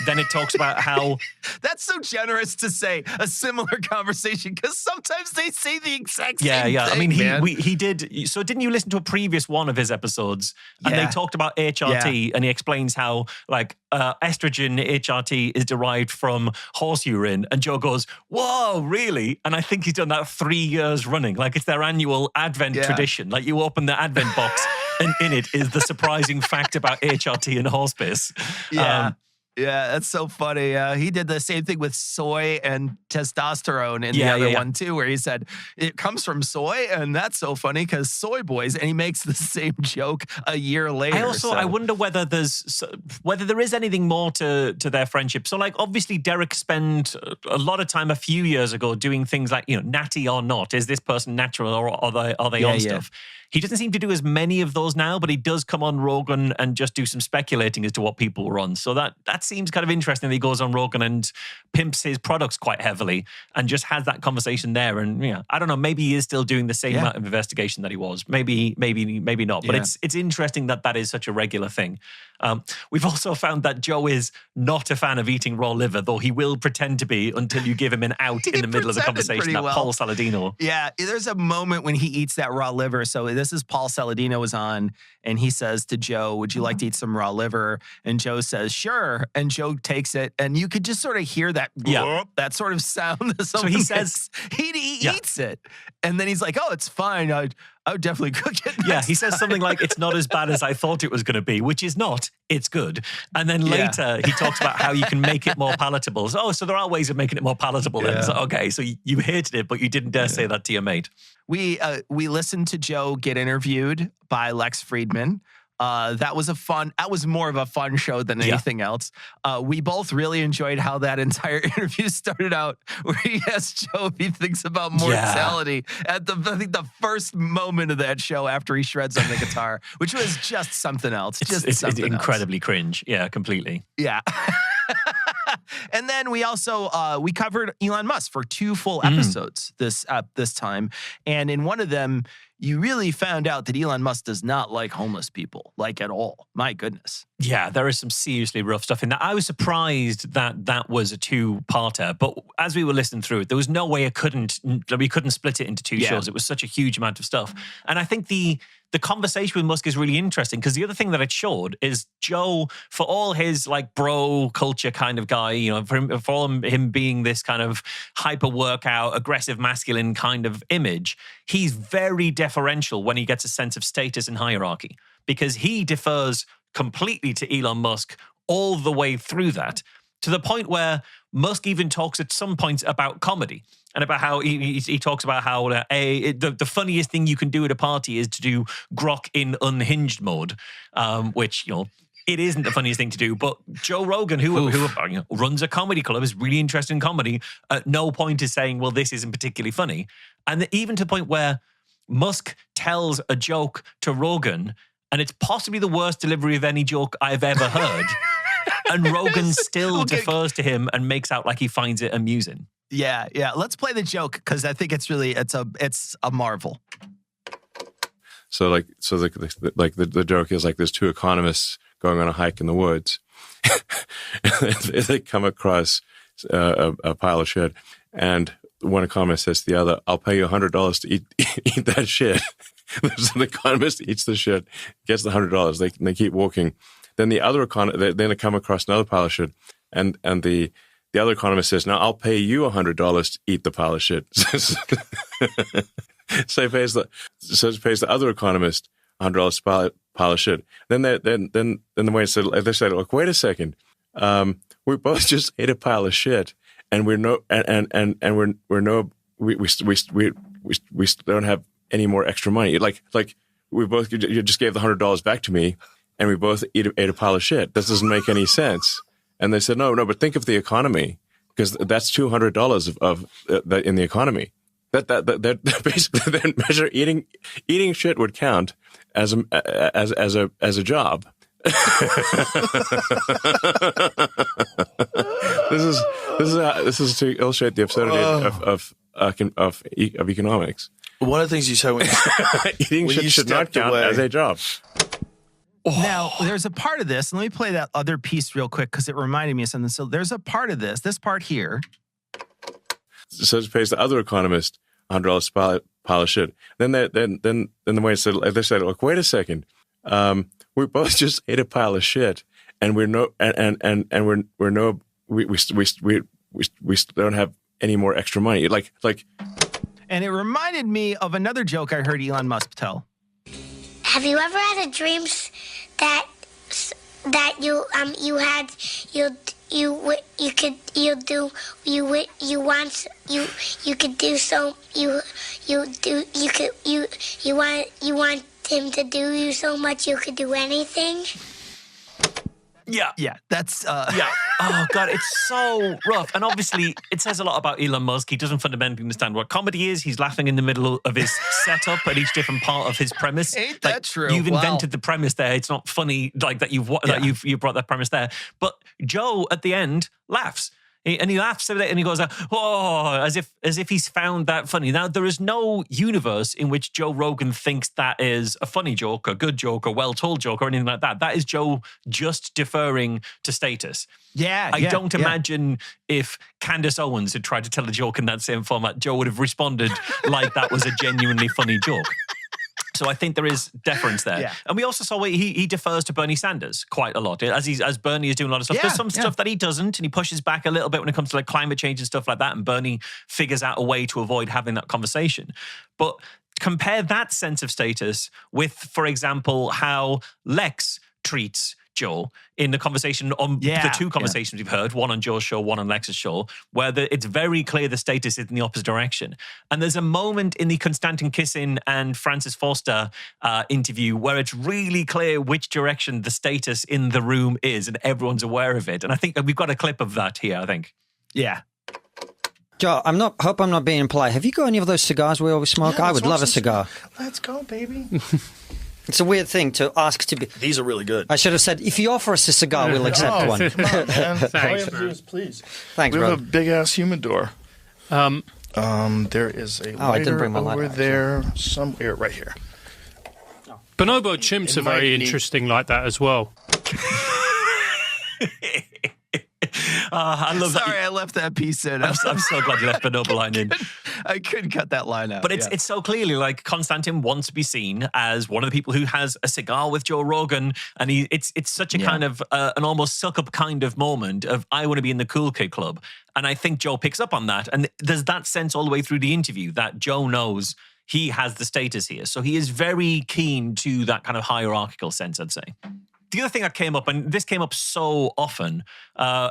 Then it talks about how... That's so generous to say, a similar conversation, because sometimes they say the exact same thing. I mean, he did... So didn't you listen to a previous one of his episodes? And they talked about HRT, and he explains how, estrogen HRT is derived from horse urine. And Joe goes, whoa, really? And I think he's done that 3 years running. It's their annual Advent tradition. You open the Advent box, and in it is the surprising fact about HRT and horse piss. Yeah, that's so funny. He did the same thing with soy and testosterone in the other one too, where he said it comes from soy, and that's so funny because soy boys, and he makes the same joke a year later. I wonder whether there is anything more to their friendship. So, obviously, Derek spent a lot of time a few years ago doing things like, natty or not. Is this person natural, or are they on stuff? He doesn't seem to do as many of those now, but he does come on Rogan and just do some speculating as to what people were on. So that seems kind of interesting that he goes on Rogan and pimps his products quite heavily and just has that conversation there. And I don't know, maybe he is still doing the same amount of investigation that he was. Maybe not. But it's interesting that is such a regular thing. We've also found that Joe is not a fan of eating raw liver, though he will pretend to be until you give him an out in the middle of the conversation. That Paul Saladino. Yeah, there's a moment when he eats that raw liver. So this is Paul Saladino was on, and he says to Joe, "Would you like to eat some raw liver?" And Joe says, "Sure." And Joe takes it, and you could just sort of hear that that sort of sound. So he says he eats it, and then he's like, "Oh, it's fine. I would definitely cook it." Yeah, he says something like, "It's not as bad as I thought it was going to be," which is not. It's good. And then later he talks about how you can make it more palatable. So there are ways of making it more palatable. Then it's like, okay, so you hated it, but you didn't dare say that to your mate. We listened to Joe get interviewed by Lex Friedman. That was more of a fun show than anything else. We both really enjoyed how that entire interview started out, where he asked Joe if he thinks about mortality at I think the first moment of that show after he shreds on the guitar, which was just something else. It's incredibly cringe. Yeah, completely. Yeah. And then we also we covered Elon Musk for 2 full episodes this time, and in one of them, you really found out that Elon Musk does not like homeless people, like at all. My goodness. Yeah, there is some seriously rough stuff in that. I was surprised that was a 2-parter, but as we were listening through it, there was no way we couldn't split it into 2 shows. It was such a huge amount of stuff. And I think the conversation with Musk is really interesting because the other thing that it showed is Joe, for all his like bro culture kind of guy, for him being this kind of hyper workout, aggressive masculine kind of image, he's very deferential when he gets a sense of status and hierarchy because he defers completely to Elon Musk all the way through that, to the point where Musk even talks at some points about comedy and about how he talks about how the funniest thing you can do at a party is to do grok in unhinged mode, which, it isn't the funniest thing to do. But Joe Rogan, who runs a comedy club, is really interested in comedy, at no point is saying, well, this isn't particularly funny. And even to the point where Musk tells a joke to Rogan, and it's possibly the worst delivery of any joke I've ever heard. And Rogan still defers to him and makes out like he finds it amusing. Yeah. Let's play the joke because I think it's a marvel. So the joke is like there's 2 economists going on a hike in the woods. They come across a pile of shit, and one economist says to the other, "I'll pay you $100 to eat that shit." So the economist eats the shit, gets the $100. They keep walking. Then the other they come across another pile of shit, and the other economist says, "Now I'll pay you $100 to eat the pile of shit." So he pays the other economist $100 pile of shit. Then the way they said, "Look, wait a second, we both just ate a pile of shit, and we don't have any more extra money. Like we both, you just gave the $100 back to me, and we both ate a pile of shit. This doesn't make any sense." And they said, no, but think of the economy, because that's $200 of in the economy. That basically that measure eating shit would count as a job. This is to illustrate the absurdity of economics. One of the things you said when eating shit should not count as a job. Now, there's a part of this, and let me play that other piece real quick because it reminded me of something. So there's a part of this part here. So it pays the other economist $100 pile of shit. Then the way they said, "Look, wait a second, we both just ate a pile of shit, and we don't have any more extra money." Like. And it reminded me of another joke I heard Elon Musk tell. Have you ever had a dream that you want him to do you so much you could do anything? Yeah, that's yeah, Oh, God, it's so rough. And obviously, it says a lot about Elon Musk. He doesn't fundamentally understand what comedy is. He's laughing in the middle of his setup at each different part of his premise. Ain't that true? You've Wow. invented the premise there. It's not funny that you brought that premise there. But Joe, at the end, laughs. And he laughs at it and he goes, oh, as if he's found that funny. Now, there is no universe in which Joe Rogan thinks that is a funny joke, a good joke, a well-told joke, or anything like that. That is Joe just deferring to status. I don't imagine if Candace Owens had tried to tell a joke in that same format, Joe would have responded like that was a genuinely funny joke. So I think there is deference there. Yeah. And we also saw he defers to Bernie Sanders quite a lot. As Bernie is doing a lot of stuff. There's some stuff that he doesn't, and he pushes back a little bit when it comes to like climate change and stuff like that. And Bernie figures out a way to avoid having that conversation. But compare that sense of status with, for example, how Lex treats Joe in the conversation on the two conversations we've heard, one on Joe's show, one on Lex's show, where it's very clear the status is in the opposite direction. And there's a moment in the Konstantin Kisin and Francis Foster interview where it's really clear which direction the status in the room is, and everyone's aware of it. And I think we've got a clip of that here, I think. Yeah. Joe, hope I'm not being impolite. Have you got any of those cigars we always smoke? Yeah, I would love a cigar. Let's go, baby. It's a weird thing to ask to be. These are really good. I should have said, if you offer us a cigar, we'll accept one. Come on, man. Thanks, All you have to man. do is please. Thanks, we bro. have a big-ass humidor. There is a I didn't lighter bring my lighter, over there somewhere, right here. Bonobo chimps are very interesting like that as well. I love that. Sorry, I left that piece in. I'm so glad you left Bonobo line in. I couldn't cut that line out. But it's so clearly like Konstantin wants to be seen as one of the people who has a cigar with Joe Rogan, and it's such a kind of an almost suck-up kind of moment of I want to be in the cool kid club. And I think Joe picks up on that. And there's that sense all the way through the interview that Joe knows he has the status here. So he is very keen to that kind of hierarchical sense, I'd say. The other thing that came up, and this came up so often,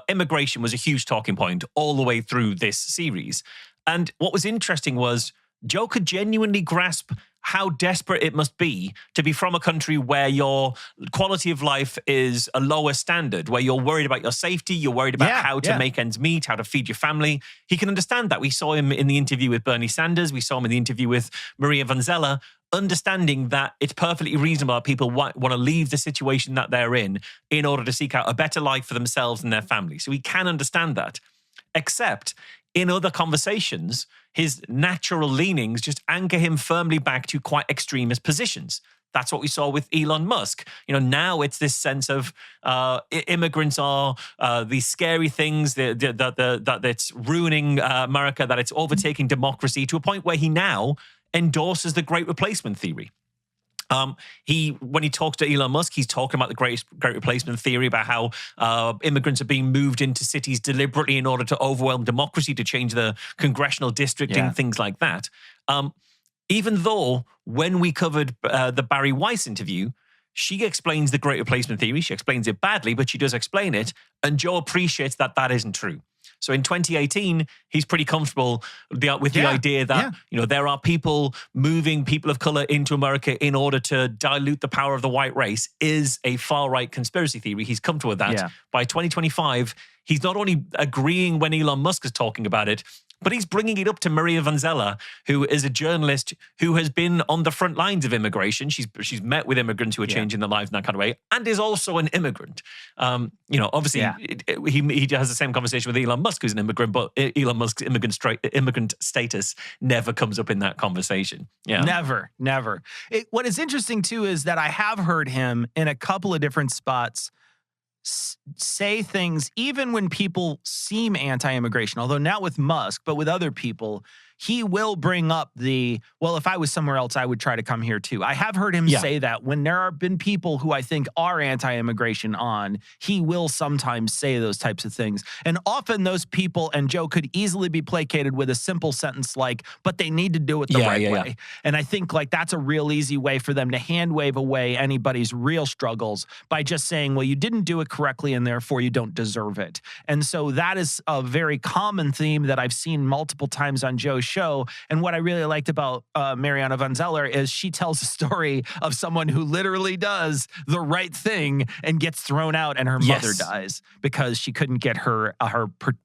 immigration was a huge talking point all the way through this series. And what was interesting was Joe could genuinely grasp how desperate it must be to be from a country where your quality of life is a lower standard, where you're worried about your safety, you're worried about how to make ends meet, how to feed your family. He can understand that. We saw him in the interview with Bernie Sanders. We saw him in the interview with Maria Vanzella, understanding that it's perfectly reasonable that people want to leave the situation that they're in order to seek out a better life for themselves and their family. So he can understand that. Except in other conversations, his natural leanings just anchor him firmly back to quite extremist positions. That's what we saw with Elon Musk. You know, now it's this sense of immigrants are these scary things that it's ruining America, that it's overtaking democracy, to a point where he now endorses the Great Replacement theory. When he talks to Elon Musk, he's talking about the Great Replacement theory, about how immigrants are being moved into cities deliberately in order to overwhelm democracy, to change the congressional districting, things like that. Even though when we covered the Barry Weiss interview, she explains the Great Replacement theory. She explains it badly, but she does explain it. And Joe appreciates that that isn't true. So in 2018, he's pretty comfortable with the idea that there are people moving people of color into America in order to dilute the power of the white race is a far-right conspiracy theory. He's comfortable with that. Yeah. By 2025, he's not only agreeing when Elon Musk is talking about it, but he's bringing it up to Maria Vanzella, who is a journalist who has been on the front lines of immigration. She's met with immigrants who are changing their lives in that kind of way, and is also an immigrant. Obviously, he has the same conversation with Elon Musk, who's an immigrant, but Elon Musk's immigrant status never comes up in that conversation. Yeah, Never. What is interesting, too, is that I have heard him in a couple of different spots say things, even when people seem anti-immigration, although not with Musk, but with other people, he will bring up if I was somewhere else, I would try to come here too. I have heard him say that when there have been people who I think are anti-immigration he will sometimes say those types of things. And often those people, and Joe could easily be placated with a simple sentence like, but they need to do it the right way. And I think that's a real easy way for them to hand wave away anybody's real struggles by just saying, well, you didn't do it correctly and therefore you don't deserve it. And so that is a very common theme that I've seen multiple times on Joe's show. And what I really liked about Mariana Van Zeller is she tells a story of someone who literally does the right thing and gets thrown out, and her mother dies because she couldn't get her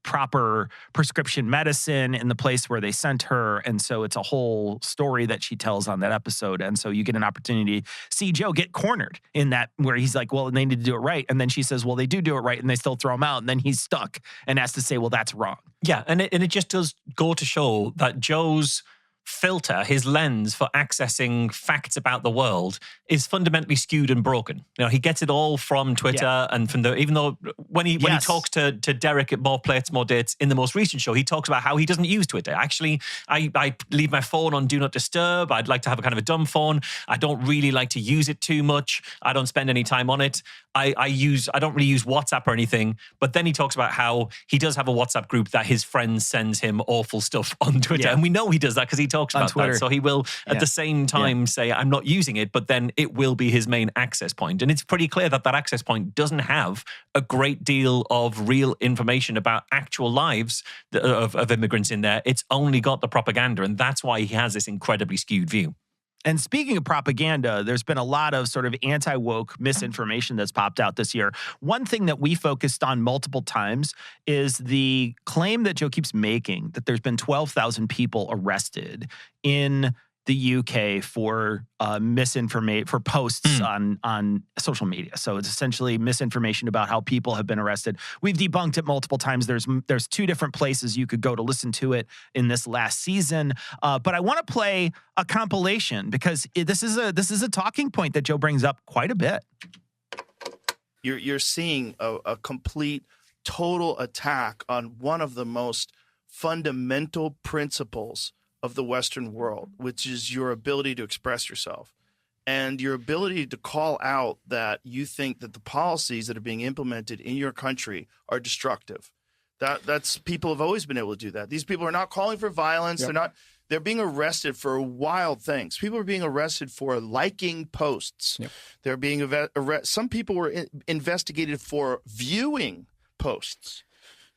proper prescription medicine in the place where they sent her. And so it's a whole story that she tells on that episode. And so you get an opportunity to see Joe get cornered in that, where he's like, well, they need to do it right. And then she says, well, they do it right, and they still throw him out. And then he's stuck and has to say, well, that's wrong. Yeah, and it just does go to show that Joe's filter, his lens for accessing facts about the world, is fundamentally skewed and broken. You know, he gets it all from Twitter and from even though when he talks to Derek at More Plates, More Dates in the most recent show, he talks about how he doesn't use Twitter. Actually, I leave my phone on Do Not Disturb. I'd like to have a kind of a dumb phone. I don't really like to use it too much. I don't spend any time on it. I don't really use WhatsApp or anything. But then he talks about how he does have a WhatsApp group that his friends sends him awful stuff on Twitter. And we know he does that because he talks about Twitter. That. So he will at the same time say, I'm not using it, but then it will be his main access point. And it's pretty clear that access point doesn't have a great deal of real information about actual lives of immigrants in there. It's only got the propaganda. And that's why he has this incredibly skewed view. And speaking of propaganda, there's been a lot of sort of anti-woke misinformation that's popped out this year. One thing that we focused on multiple times is the claim that Joe keeps making that there's been 12,000 people arrested in the UK for for posts on social media. So it's essentially misinformation about how people have been arrested. We've debunked it multiple times. There's two different places you could go to listen to it in this last season. But I want to play a compilation because this is a talking point that Joe brings up quite a bit. You're seeing a complete, total attack on one of the most fundamental principles of the Western world, which is your ability to express yourself and your ability to call out that you think that the policies that are being implemented in your country are destructive. That's people have always been able to do that. These people are not calling for violence. They're being arrested for wild things. People are being arrested for liking posts. They're being some people were investigated for viewing posts.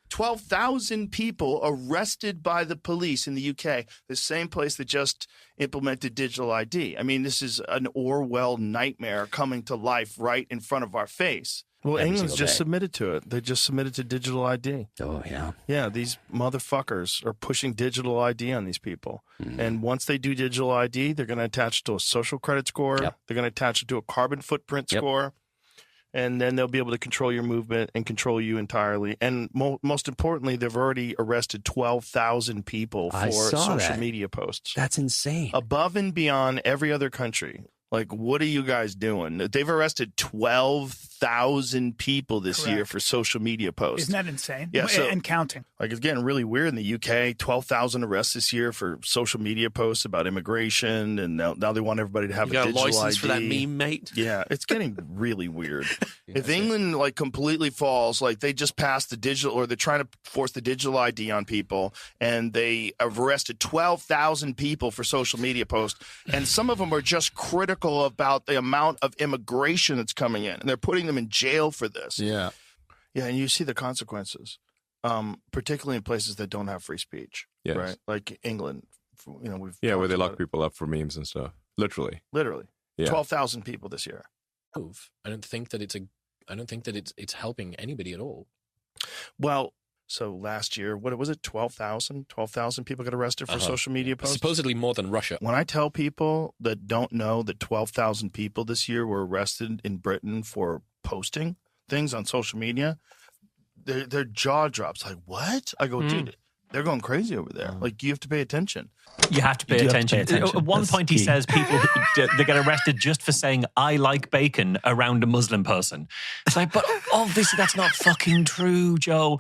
12,000 people arrested by the police in the UK, the same place that just implemented digital ID. I mean, this is an Orwell nightmare coming to life right in front of our face. Well, England's just submitted to it. They just submitted to digital ID. Oh, yeah. Yeah, these motherfuckers are pushing digital ID on these people. And once they do digital ID, they're going to attach it to a social credit score. They're going to attach it to a carbon footprint score. And then they'll be able to control your movement and control you entirely. And most importantly, they've already arrested 12,000 people for social media posts. That's insane. Above and beyond every other country. Like, what are you guys doing? They've arrested 12,000 people this year for social media posts. Isn't that insane? Yeah, and counting. Like, it's getting really weird in the UK. 12,000 arrests this year for social media posts about immigration, and now they want everybody to have a digital license ID. for that meme, mate. Yeah, it's getting really weird. If England completely falls, they just passed the digital, or they're trying to force the digital ID on people, and they have arrested 12,000 people for social media posts, and some of them are just critical about the amount of immigration that's coming in, and they're putting them in jail for this. Yeah, and you see the consequences, particularly in places that don't have free speech. Yes. Right, like England. where they lock people up for memes and stuff. Literally. 12,000 people this year. I don't think that it's helping anybody at all. Well, so last year, what was it? 12,000 people got arrested for social media posts. Supposedly more than Russia. When I tell people that don't know that 12,000 people this year were arrested in Britain for posting things on social media, their jaw drops. Like, what? I go, dude, they're going crazy over there. Like, you have to pay attention. You have to pay attention. At one point, he says people they get arrested just for saying "I like bacon" around a Muslim person. It's like, but obviously that's not fucking true, Joe.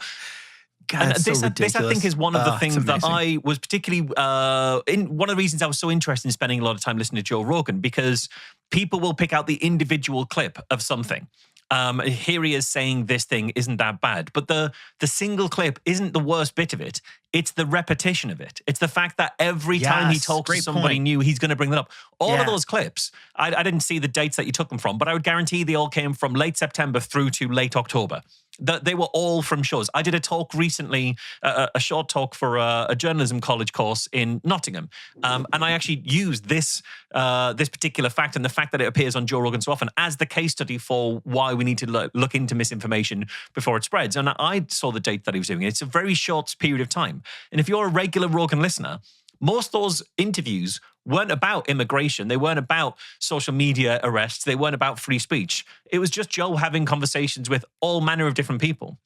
God, this I think is one of the things that I was particularly one of the reasons I was so interested in spending a lot of time listening to Joe Rogan, because people will pick out the individual clip of something. Here he is saying this thing isn't that bad, but the single clip isn't the worst bit of it. It's the repetition of it. It's the fact that every time he talks to somebody new, he's going to bring that up. All of those clips, I didn't see the dates that you took them from, but I would guarantee they all came from late September through to late October. They were all from shows. I did a talk recently, a short talk for a journalism college course in Nottingham, and I actually used this particular fact and the fact that it appears on Joe Rogan so often as the case study for why we need to look into misinformation before it spreads. And I saw the date that he was doing it. It's a very short period of time. And if you're a regular Rogan listener, most of those interviews weren't about immigration. They weren't about social media arrests. They weren't about free speech. It was just Joe having conversations with all manner of different people.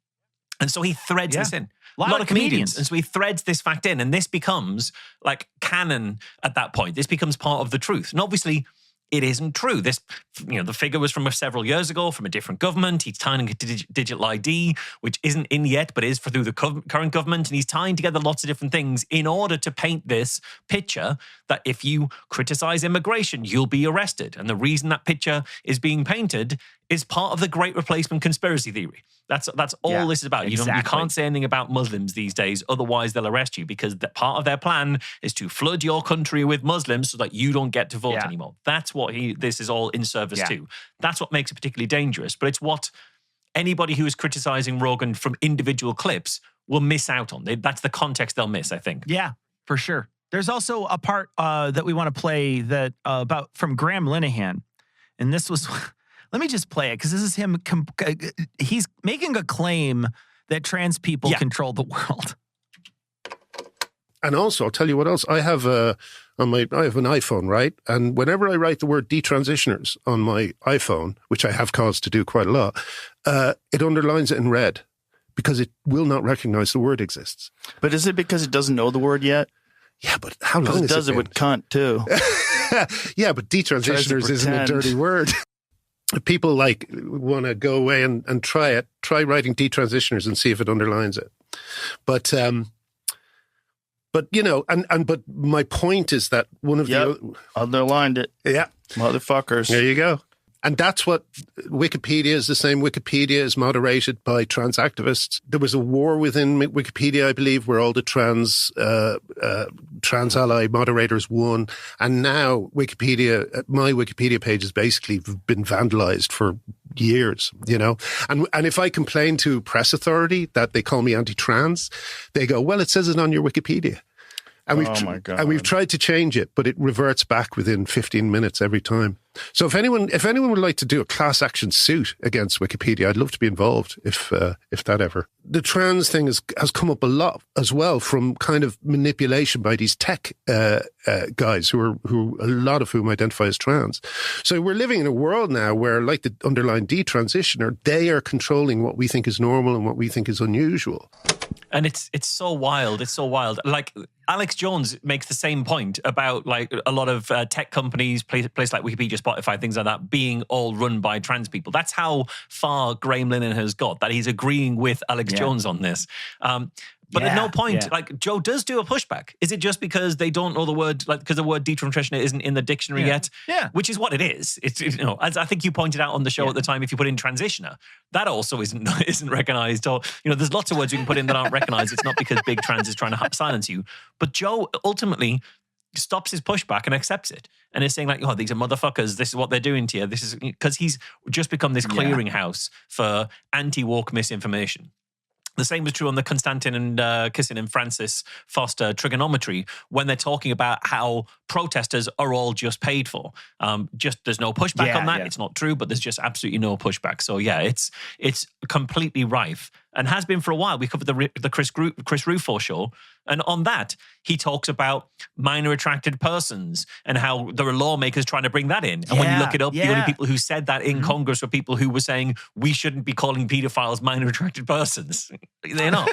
And so he threads this in. A lot of comedians. And so he threads this fact in. And this becomes like canon at that point. This becomes part of the truth. And obviously, it isn't true. This, the figure was from several years ago, from a different government. He's tying a digital ID, which isn't in yet, but is through the current government. And he's tying together lots of different things in order to paint this picture that if you criticize immigration, you'll be arrested. And the reason that picture is being painted is part of the Great Replacement conspiracy theory. That's all this is about. Exactly. You can't say anything about Muslims these days, otherwise they'll arrest you, because part of their plan is to flood your country with Muslims so that you don't get to vote anymore. That's what this is all in service to. That's what makes it particularly dangerous. But it's what anybody who is criticizing Rogan from individual clips will miss out on. That's the context they'll miss, I think. Yeah, for sure. There's also a part that we want to play that about from Graham Linehan, and this was. Let me just play it because this is him. He's making a claim that trans people control the world. And also, I'll tell you what else. I have I have an iPhone, right? And whenever I write the word detransitioners on my iPhone, which I have cause to do quite a lot, it underlines it in red because it will not recognize the word exists. But is it because it doesn't know the word yet? Yeah, but how long it does it with cunt too? Yeah, but detransitioners isn't a dirty word. People want to go away and try it. Try writing detransitioners and see if it underlines it. But my point is that one of the underlined it. Yeah, motherfuckers. There you go. And that's what Wikipedia is. The same Wikipedia is moderated by trans activists. There was a war within Wikipedia, I believe, where all the trans ally moderators won. And now my Wikipedia page has basically been vandalized for years, And if I complain to press authority that they call me anti-trans, they go, well, it says it on your Wikipedia. And we've tried to change it, but it reverts back within 15 minutes every time. So if anyone would like to do a class action suit against Wikipedia, I'd love to be involved if that ever. The trans thing has come up a lot as well from kind of manipulation by these tech guys who a lot of whom identify as trans. So we're living in a world now where, like the underlying detransitioner, they are controlling what we think is normal and what we think is unusual. And it's so wild. It's so wild. Like Alex Jones makes the same point about like a lot of tech companies, places like Wikipedia, Spotify, things like that, being all run by trans people. That's how far Graham Linehan has got, that he's agreeing with Alex Jones on this. But at no point, like Joe does do a pushback. Is it just because they don't know the word, like because the word detransitioner isn't in the dictionary yet? Yeah. Which is what it is. It's as I think you pointed out on the show at the time, if you put in transitioner, that also isn't recognized. Or, there's lots of words you can put in that aren't recognized. It's not because Big Trans is trying to silence you. But Joe ultimately stops his pushback and accepts it. And is saying like, oh, these are motherfuckers. This is what they're doing to you. This is because he's just become this clearinghouse for anti-woke misinformation. The same was true on the Konstantin and Kissin and Francis Foster trigonometry when they're talking about how protesters are all just paid for. There's no pushback on that. It's not true, but there's just absolutely no pushback. So it's completely rife and has been for a while. We covered the Chris Rufo show, and on that he talks about minor attracted persons and how there are lawmakers trying to bring that in. And when you look it up, the only people who said that in Congress were people who were saying we shouldn't be calling pedophiles minor attracted persons. They're not.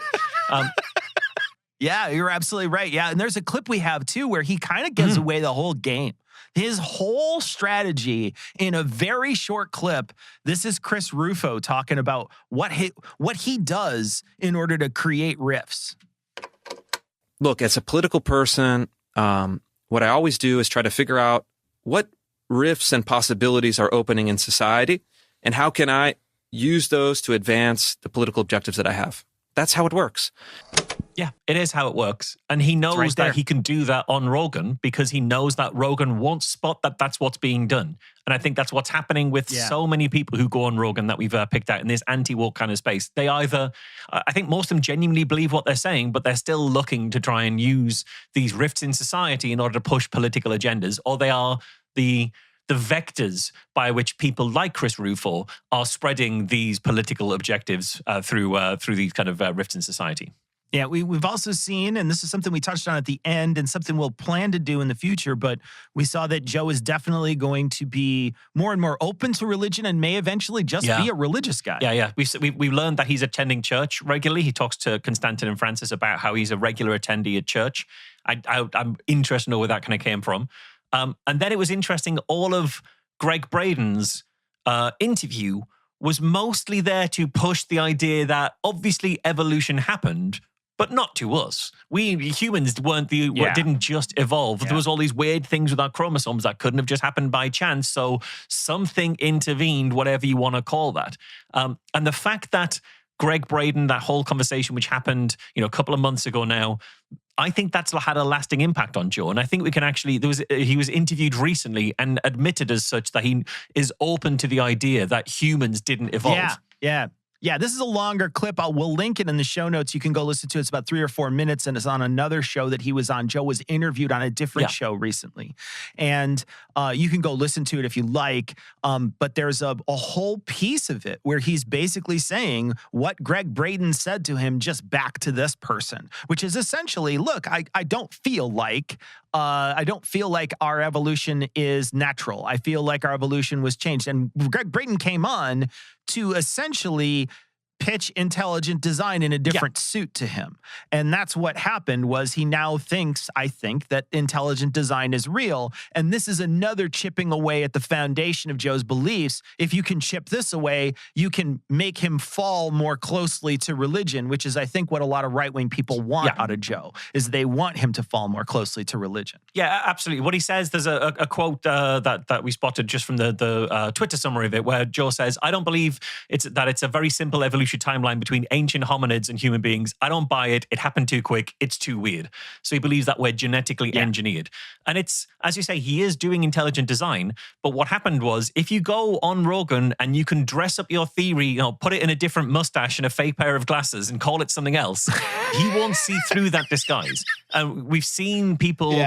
Yeah, you're absolutely right. Yeah, and there's a clip we have too where he kind of gives away the whole game. His whole strategy in a very short clip. This is Chris Rufo talking about what he does in order to create riffs. Look, as a political person, what I always do is try to figure out what rifts and possibilities are opening in society, and how can I use those to advance the political objectives that I have. That's how it works. Yeah, it is how it works. And he knows right that there. he can do that on Rogan because he knows that Rogan won't spot that that's what's being done. And I think that's what's happening with so many people who go on Rogan that we've picked out in this anti-woke kind of space. They either, I think most of them genuinely believe what they're saying, but they're still looking to try and use these rifts in society in order to push political agendas, or they are the vectors by which people like Chris Rufo are spreading these political objectives through these kind of rifts in society. Yeah, we've also seen, and this is something we touched on at the end and something we'll plan to do in the future, but we saw that Joe is definitely going to be more and more open to religion and may eventually just be a religious guy. Yeah. We've learned that he's attending church regularly. He talks to Constantine and Francis about how he's a regular attendee at church. I'm interested to know where that kind of came from. And then it was interesting, all of Greg Braden's interview was mostly there to push the idea that obviously evolution happened, but not to us. We humans didn't just evolve. There was all these weird things with our chromosomes that couldn't have just happened by chance. So something intervened, whatever you want to call that. And the fact that Greg Braden, that whole conversation which happened, a couple of months ago now, I think that's had a lasting impact on Joe. And I think we can actually, he was interviewed recently and admitted as such that he is open to the idea that humans didn't evolve. Yeah, this is a longer clip. We'll link it in the show notes. You can go listen to it. It's about 3 or 4 minutes, and it's on another show that he was on. Joe was interviewed on a different show recently. And you can go listen to it if you like. But there's a whole piece of it where he's basically saying what Greg Braden said to him just back to this person, which is essentially, look, I don't feel like our evolution is natural. I feel like our evolution was changed. And Greg Braden came on to essentially pitch intelligent design in a different suit to him. And that's what happened was he now thinks, I think, that intelligent design is real. And this is another chipping away at the foundation of Joe's beliefs. If you can chip this away, you can make him fall more closely to religion, which is, I think, what a lot of right-wing people want out of Joe, is they want him to fall more closely to religion. Yeah, absolutely. What he says, there's a quote that we spotted just from the Twitter summary of it, where Joe says, I don't believe it's a very simple evolution timeline between ancient hominids and human beings. I don't buy it. It happened too quick. It's too weird. So he believes that we're genetically engineered. And it's, as you say, he is doing intelligent design. But what happened was, if you go on Rogan and you can dress up your theory, put it in a different mustache and a fake pair of glasses and call it something else, he won't see through that disguise. And we've seen people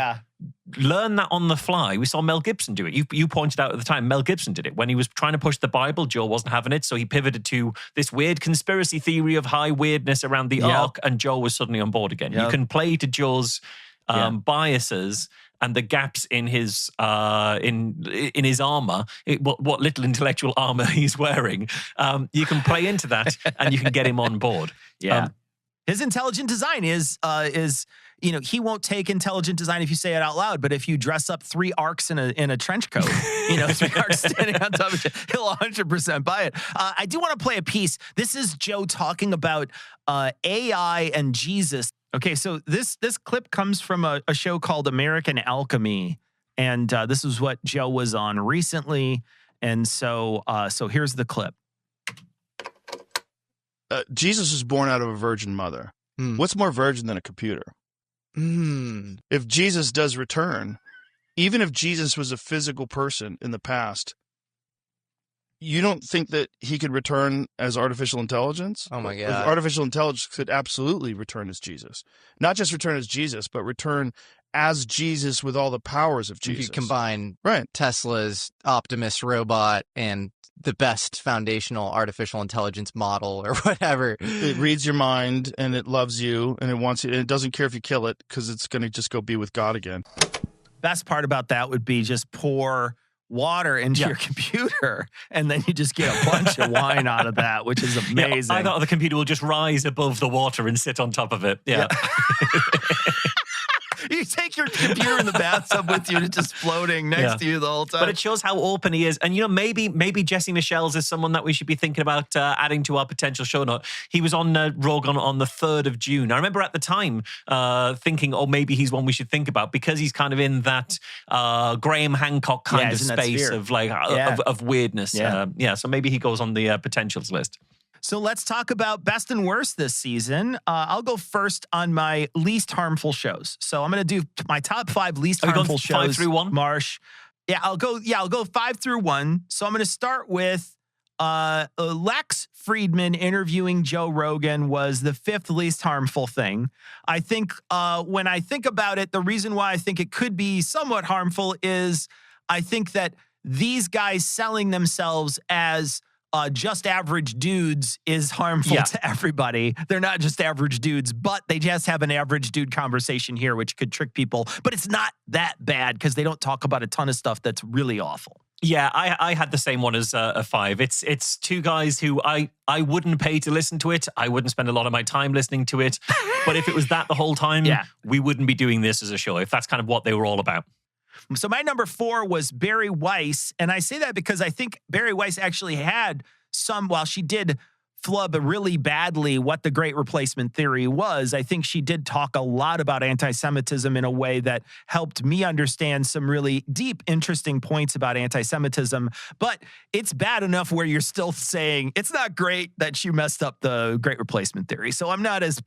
learn that on the fly. We saw Mel Gibson do it. You pointed out at the time, Mel Gibson did it. When he was trying to push the Bible, Joe wasn't having it, so he pivoted to this weird conspiracy theory of high weirdness around the Ark, and Joe was suddenly on board again. You can play to Joe's biases and the gaps in his in his armor, what little intellectual armor he's wearing. You can play into that, and you can get him on board. His intelligent design is he won't take intelligent design if you say it out loud, but if you dress up 3 arcs in a trench coat, 3 arcs standing on top of it, he'll 100% buy it. I do want to play a piece. This is Joe talking about AI and Jesus. Okay, so this clip comes from a show called American Alchemy, and this is what Joe was on recently. And so here's the clip. Jesus was born out of a virgin mother. What's more virgin than a computer? If Jesus does return, even if Jesus was a physical person in the past, you don't think that he could return as artificial intelligence? Oh my God. Artificial intelligence could absolutely return as Jesus. Not just return as Jesus, but return as Jesus with all the powers of Jesus. You combine Tesla's Optimus robot and the best foundational artificial intelligence model or whatever. It reads your mind and it loves you and it wants you, and it doesn't care if you kill it because it's going to just go be with God again. Best part about that would be just pour water into your computer and then you just get a bunch of wine out of that, which is amazing. I thought the computer will just rise above the water and sit on top of it. You take your computer in the bathtub with you and it's just floating next to you the whole time. But it shows how open he is. And, maybe Jesse Michelle's is someone that we should be thinking about adding to our potential show note. He was on Rogan on the 3rd of June. I remember at the time thinking, maybe he's one we should think about because he's kind of in that Graham Hancock kind of space of of weirdness. So maybe he goes on the potentials list. So let's talk about best and worst this season. I'll go first on my least harmful shows. So I'm going to do my top 5 least harmful shows. 5 through 1? Marsh. Yeah, I'll go 5 through 1. So I'm going to start with Lex Friedman interviewing Joe Rogan was the 5th least harmful thing. I think when I think about it, the reason why I think it could be somewhat harmful is I think that these guys selling themselves as just average dudes is harmful to everybody. They're not just average dudes, but they just have an average dude conversation here, which could trick people. But it's not that bad because they don't talk about a ton of stuff that's really awful. Yeah, I had the same one as a 5. It's 2 guys who I wouldn't pay to listen to it. I wouldn't spend a lot of my time listening to it. But if it was that the whole time, we wouldn't be doing this as a show, if that's kind of what they were all about. So my number 4 was Barry Weiss. And I say that because I think Barry Weiss actually had while she did flub really badly what the Great Replacement Theory was, I think she did talk a lot about anti-Semitism in a way that helped me understand some really deep, interesting points about anti-Semitism. But it's bad enough where you're still saying it's not great that she messed up the Great Replacement Theory. So I'm not as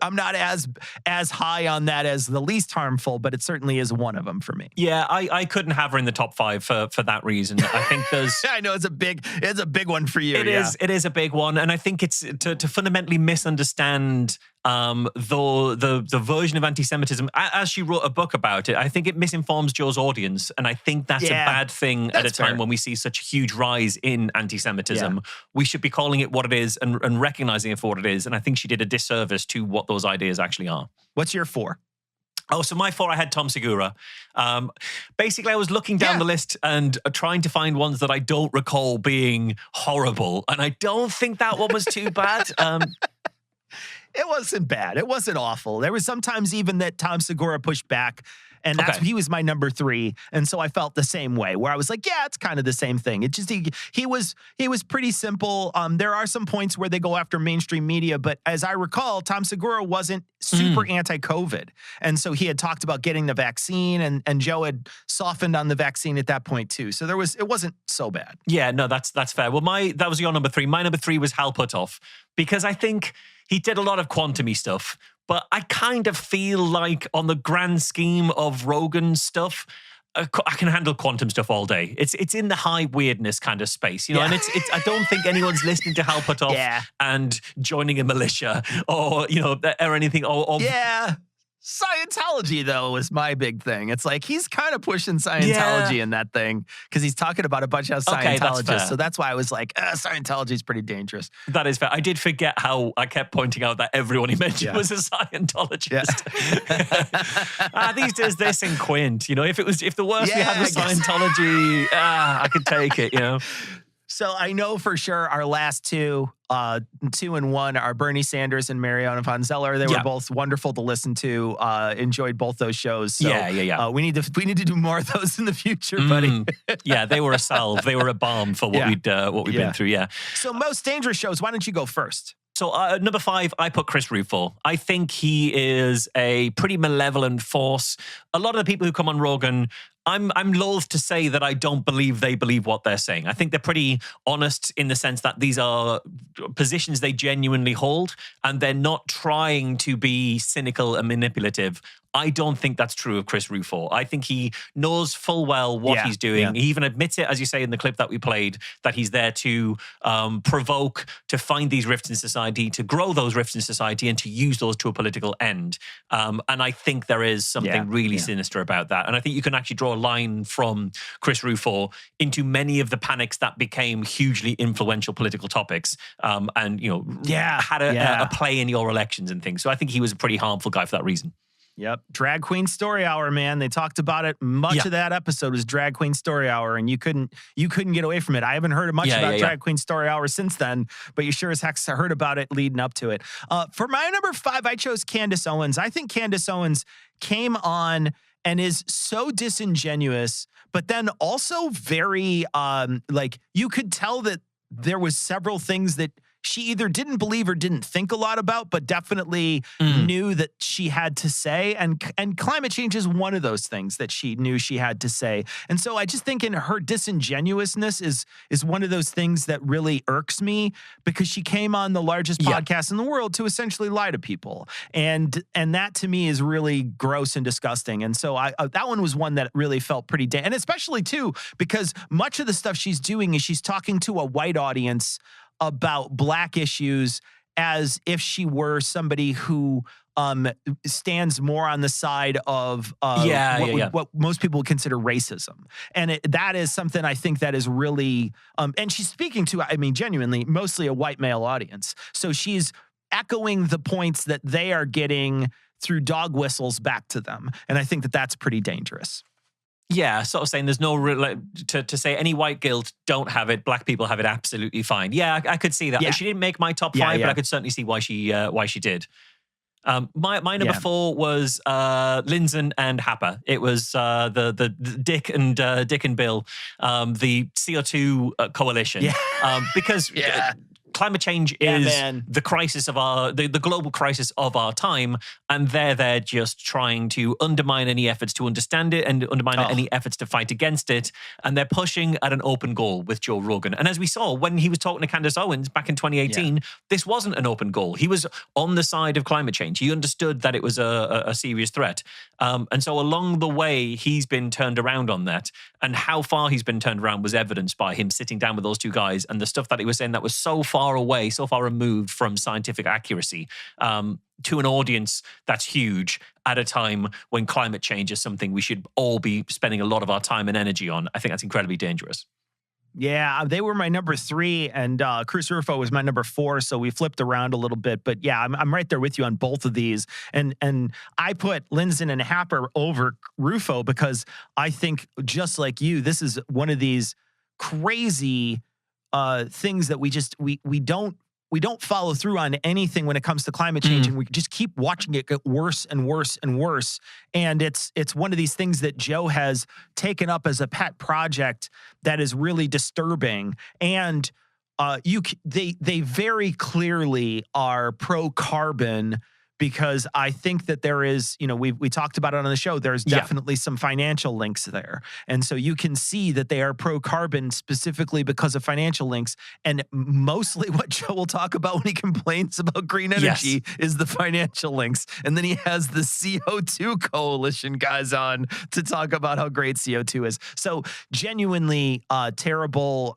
high on that as the least harmful, but it certainly is one of them for me. Yeah, I couldn't have her in the top 5 for that reason. I think there's I know it's a big one for you. It is a big one, and I think it's to fundamentally misunderstand the version of anti-Semitism. As she wrote a book about it, I think it misinforms Joe's audience, and I think that's a bad thing at a time when we see such a huge rise in anti-Semitism. Yeah. We should be calling it what it is and recognizing it for what it is, and I think she did a disservice to what those ideas actually are. What's your 4? Oh, so my 4, I had Tom Segura. Basically, I was looking down the list and trying to find ones that I don't recall being horrible. And I don't think that one was too bad. It wasn't bad. It wasn't awful. There was sometimes even that Tom Segura pushed back. And he was my number 3. And so I felt the same way where I was like, yeah, it's kind of the same thing. It just, he was pretty simple. There are some points where they go after mainstream media, but as I recall, Tom Segura wasn't super anti-COVID. And so he had talked about getting the vaccine and Joe had softened on the vaccine at that point too. So it wasn't so bad. Yeah, no, that's fair. Well, that was your number 3. My number 3 was Hal Puthoff because I think he did a lot of quantum-y stuff. But I kind of feel like on the grand scheme of Rogan stuff, I can handle quantum stuff all day. It's in the high weirdness kind of space, and it's I don't think anyone's listening to Hal Puthoff and joining a militia or anything. Scientology, though, is my big thing. It's like he's kind of pushing Scientology in that thing because he's talking about a bunch of Scientologists. So that's why I was like, Scientology is pretty dangerous. That is fair. I did forget how I kept pointing out that everyone he mentioned was a Scientologist. These days, this and Quint. If the worst we had was Scientology, I could take it. So I know for sure our last 2 and 1 are Bernie Sanders and Mariana von Zeller. They were both wonderful to listen to. Enjoyed both those shows. So, we need to do more of those in the future, buddy. Yeah, they were a salve. They were a balm for what we've been through. Yeah. So most dangerous shows. Why don't you go first? So number 5, I put Chris Rufo. I think he is a pretty malevolent force. A lot of the people who come on Rogan, I'm loath to say that I don't believe they believe what they're saying. I think they're pretty honest in the sense that these are positions they genuinely hold, and they're not trying to be cynical and manipulative. I don't think that's true of Chris Rufo. I think he knows full well what he's doing. Yeah. He even admits it, as you say in the clip that we played, that he's there to provoke, to find these rifts in society, to grow those rifts in society, and to use those to a political end. And I think there is something really sinister about that. And I think you can actually draw a line from Chris Rufo into many of the panics that became hugely influential political topics and had a play in your elections and things. So I think he was a pretty harmful guy for that reason. Yep. Drag Queen Story Hour, man. They talked about it. Much of that episode was Drag Queen Story Hour, and you couldn't get away from it. I haven't heard much about Drag Queen Story Hour since then, but you sure as heck heard about it leading up to it. For my number 5, I chose Candace Owens. I think Candace Owens came on and is so disingenuous, but then also very, you could tell that there was several things that she either didn't believe or didn't think a lot about, but definitely knew that she had to say. And climate change is one of those things that she knew she had to say. And so I just think in her disingenuousness is one of those things that really irks me, because she came on the largest podcast in the world to essentially lie to people. And that to me is really gross and disgusting. And so that one was one that really felt pretty and especially too, because much of the stuff she's doing is she's talking to a white audience about Black issues as if she were somebody who stands more on the side of what most people would consider racism. And that is something I think that is really, and she's speaking to, I mean, genuinely, mostly a white male audience. So she's echoing the points that they are getting through dog whistles back to them. And I think that that's pretty dangerous. Yeah, sort of saying there's no to say any white guilt don't have it, Black people have it absolutely fine. Yeah, I could see that. Yeah. She didn't make my top 5, but I could certainly see why she did. My number 4 was Lindsay and Happer. It was the Dick and Bill, the CO2 coalition, because. Climate change is the crisis of the global crisis of our time, and they're just trying to undermine any efforts to understand it and undermine any efforts to fight against it. And they're pushing at an open goal with Joe Rogan. And as we saw when he was talking to Candace Owens back in 2018, this wasn't an open goal. He was on the side of climate change. He understood that it was a serious threat. And so along the way, he's been turned around on that. And how far he's been turned around was evidenced by him sitting down with those two guys and the stuff that he was saying that was so far away, so far removed from scientific accuracy, to an audience that's huge at a time when climate change is something we should all be spending a lot of our time and energy on. I think that's incredibly dangerous. Yeah, they were my number 3, and Cruz Rufo was my number 4, so we flipped around a little bit. But yeah, I'm right there with you on both of these. And I put Lindsay and Happer over Rufo because I think, just like you, this is one of these crazy things that we don't follow through on anything when it comes to climate change, and we just keep watching it get worse and worse and worse. And it's one of these things that Joe has taken up as a pet project that is really disturbing. And they very clearly are pro-carbon, because I think that there is, we talked about it on the show, there's definitely some financial links there. And so you can see that they are pro-carbon specifically because of financial links. And mostly what Joe will talk about when he complains about green energy is the financial links. And then he has the CO2 coalition guys on to talk about how great CO2 is. So genuinely terrible,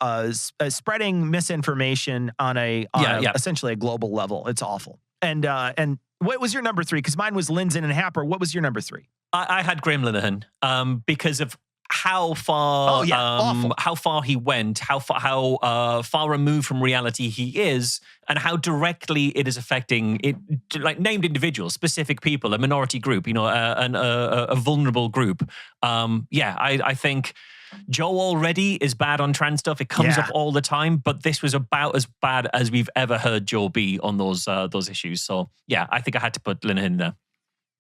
spreading misinformation on essentially a global level. It's awful. And what was your number 3? Because mine was Lindsay and Happer. What was your number 3? I had Graham Linehan because of how far how far he went, how far removed from reality he is, and how directly it is affecting it, like named individuals, specific people, a minority group, a vulnerable group. I think Joe already is bad on trans stuff. It comes up all the time, but this was about as bad as we've ever heard Joe be on those issues. So yeah, I think I had to put Linehan in there.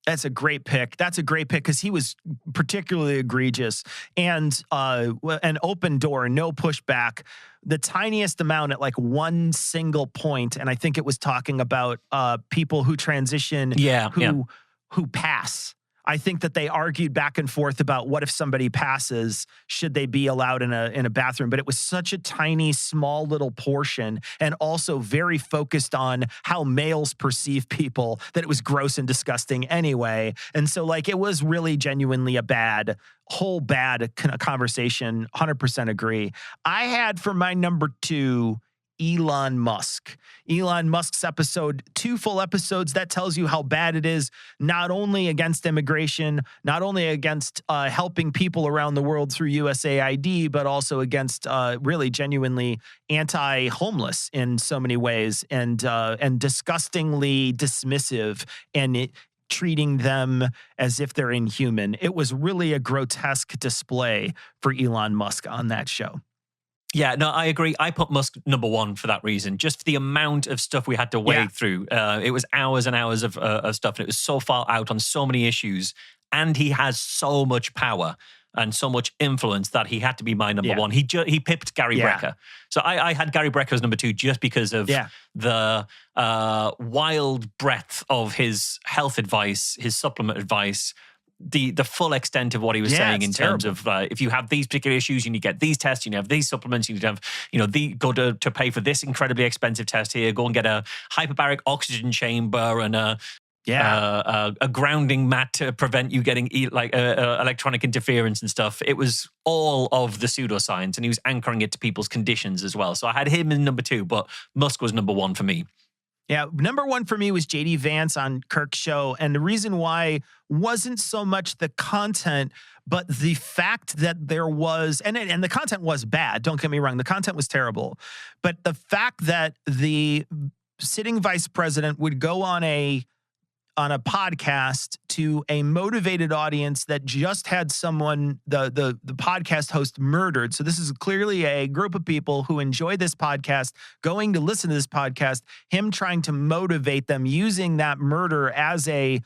That's a great pick. Because he was particularly egregious, and an open door, no pushback. The tiniest amount at like one single point, and I think it was talking about people who transition, who pass. I think that they argued back and forth about what if somebody passes, should they be allowed in a bathroom? But it was such a tiny, small little portion, and also very focused on how males perceive people, that it was gross and disgusting anyway. And so it was really genuinely a bad conversation. 100% agree. I had for my number 2, Elon Musk. Elon Musk's episode, 2 full episodes, that tells you how bad it is, not only against immigration, not only against helping people around the world through USAID, but also against really genuinely anti-homeless in so many ways, and disgustingly dismissive, and treating them as if they're inhuman. It was really a grotesque display for Elon Musk on that show. Yeah, no, I agree. I put Musk number 1 for that reason. Just the amount of stuff we had to wade through. It was hours and hours of stuff, and it was so far out on so many issues. And he has so much power. and so much influence that he had to be my number one. He pipped Gary Brecker. So I had Gary Brecker as number two just because of the wild breadth of his health advice, his supplement advice, the full extent of what he was saying in terms of if you have these particular issues, you need to get these tests, you need to have these supplements, you need to have, go to pay for this incredibly expensive test here, go and get a hyperbaric oxygen chamber and a grounding mat to prevent you getting electronic interference and stuff. It was all of the pseudoscience, and he was anchoring it to people's conditions as well. So I had him in number two, but Musk was number one for me. Yeah, number one for me was J.D. Vance on Kirk's show. And the reason why wasn't so much the content, but the fact that there was, and the content was bad, don't get me wrong, the content was terrible. But the fact that the sitting vice president would go on a podcast to a motivated audience that just had someone, the podcast host, murdered. So this is clearly a group of people who enjoy this podcast, going to listen to this podcast, him trying to motivate them using that murder as a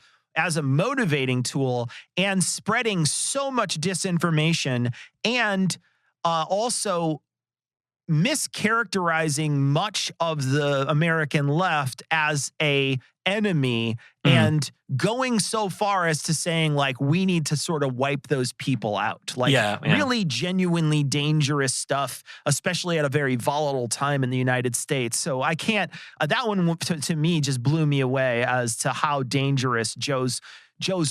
motivating tool and spreading so much disinformation and also mischaracterizing much of the American left as a enemy and going so far as to saying like we need to sort of wipe those people out, like really genuinely dangerous stuff, especially at a very volatile time in the United States. So I can't, that one to me just blew me away as to how dangerous Joe's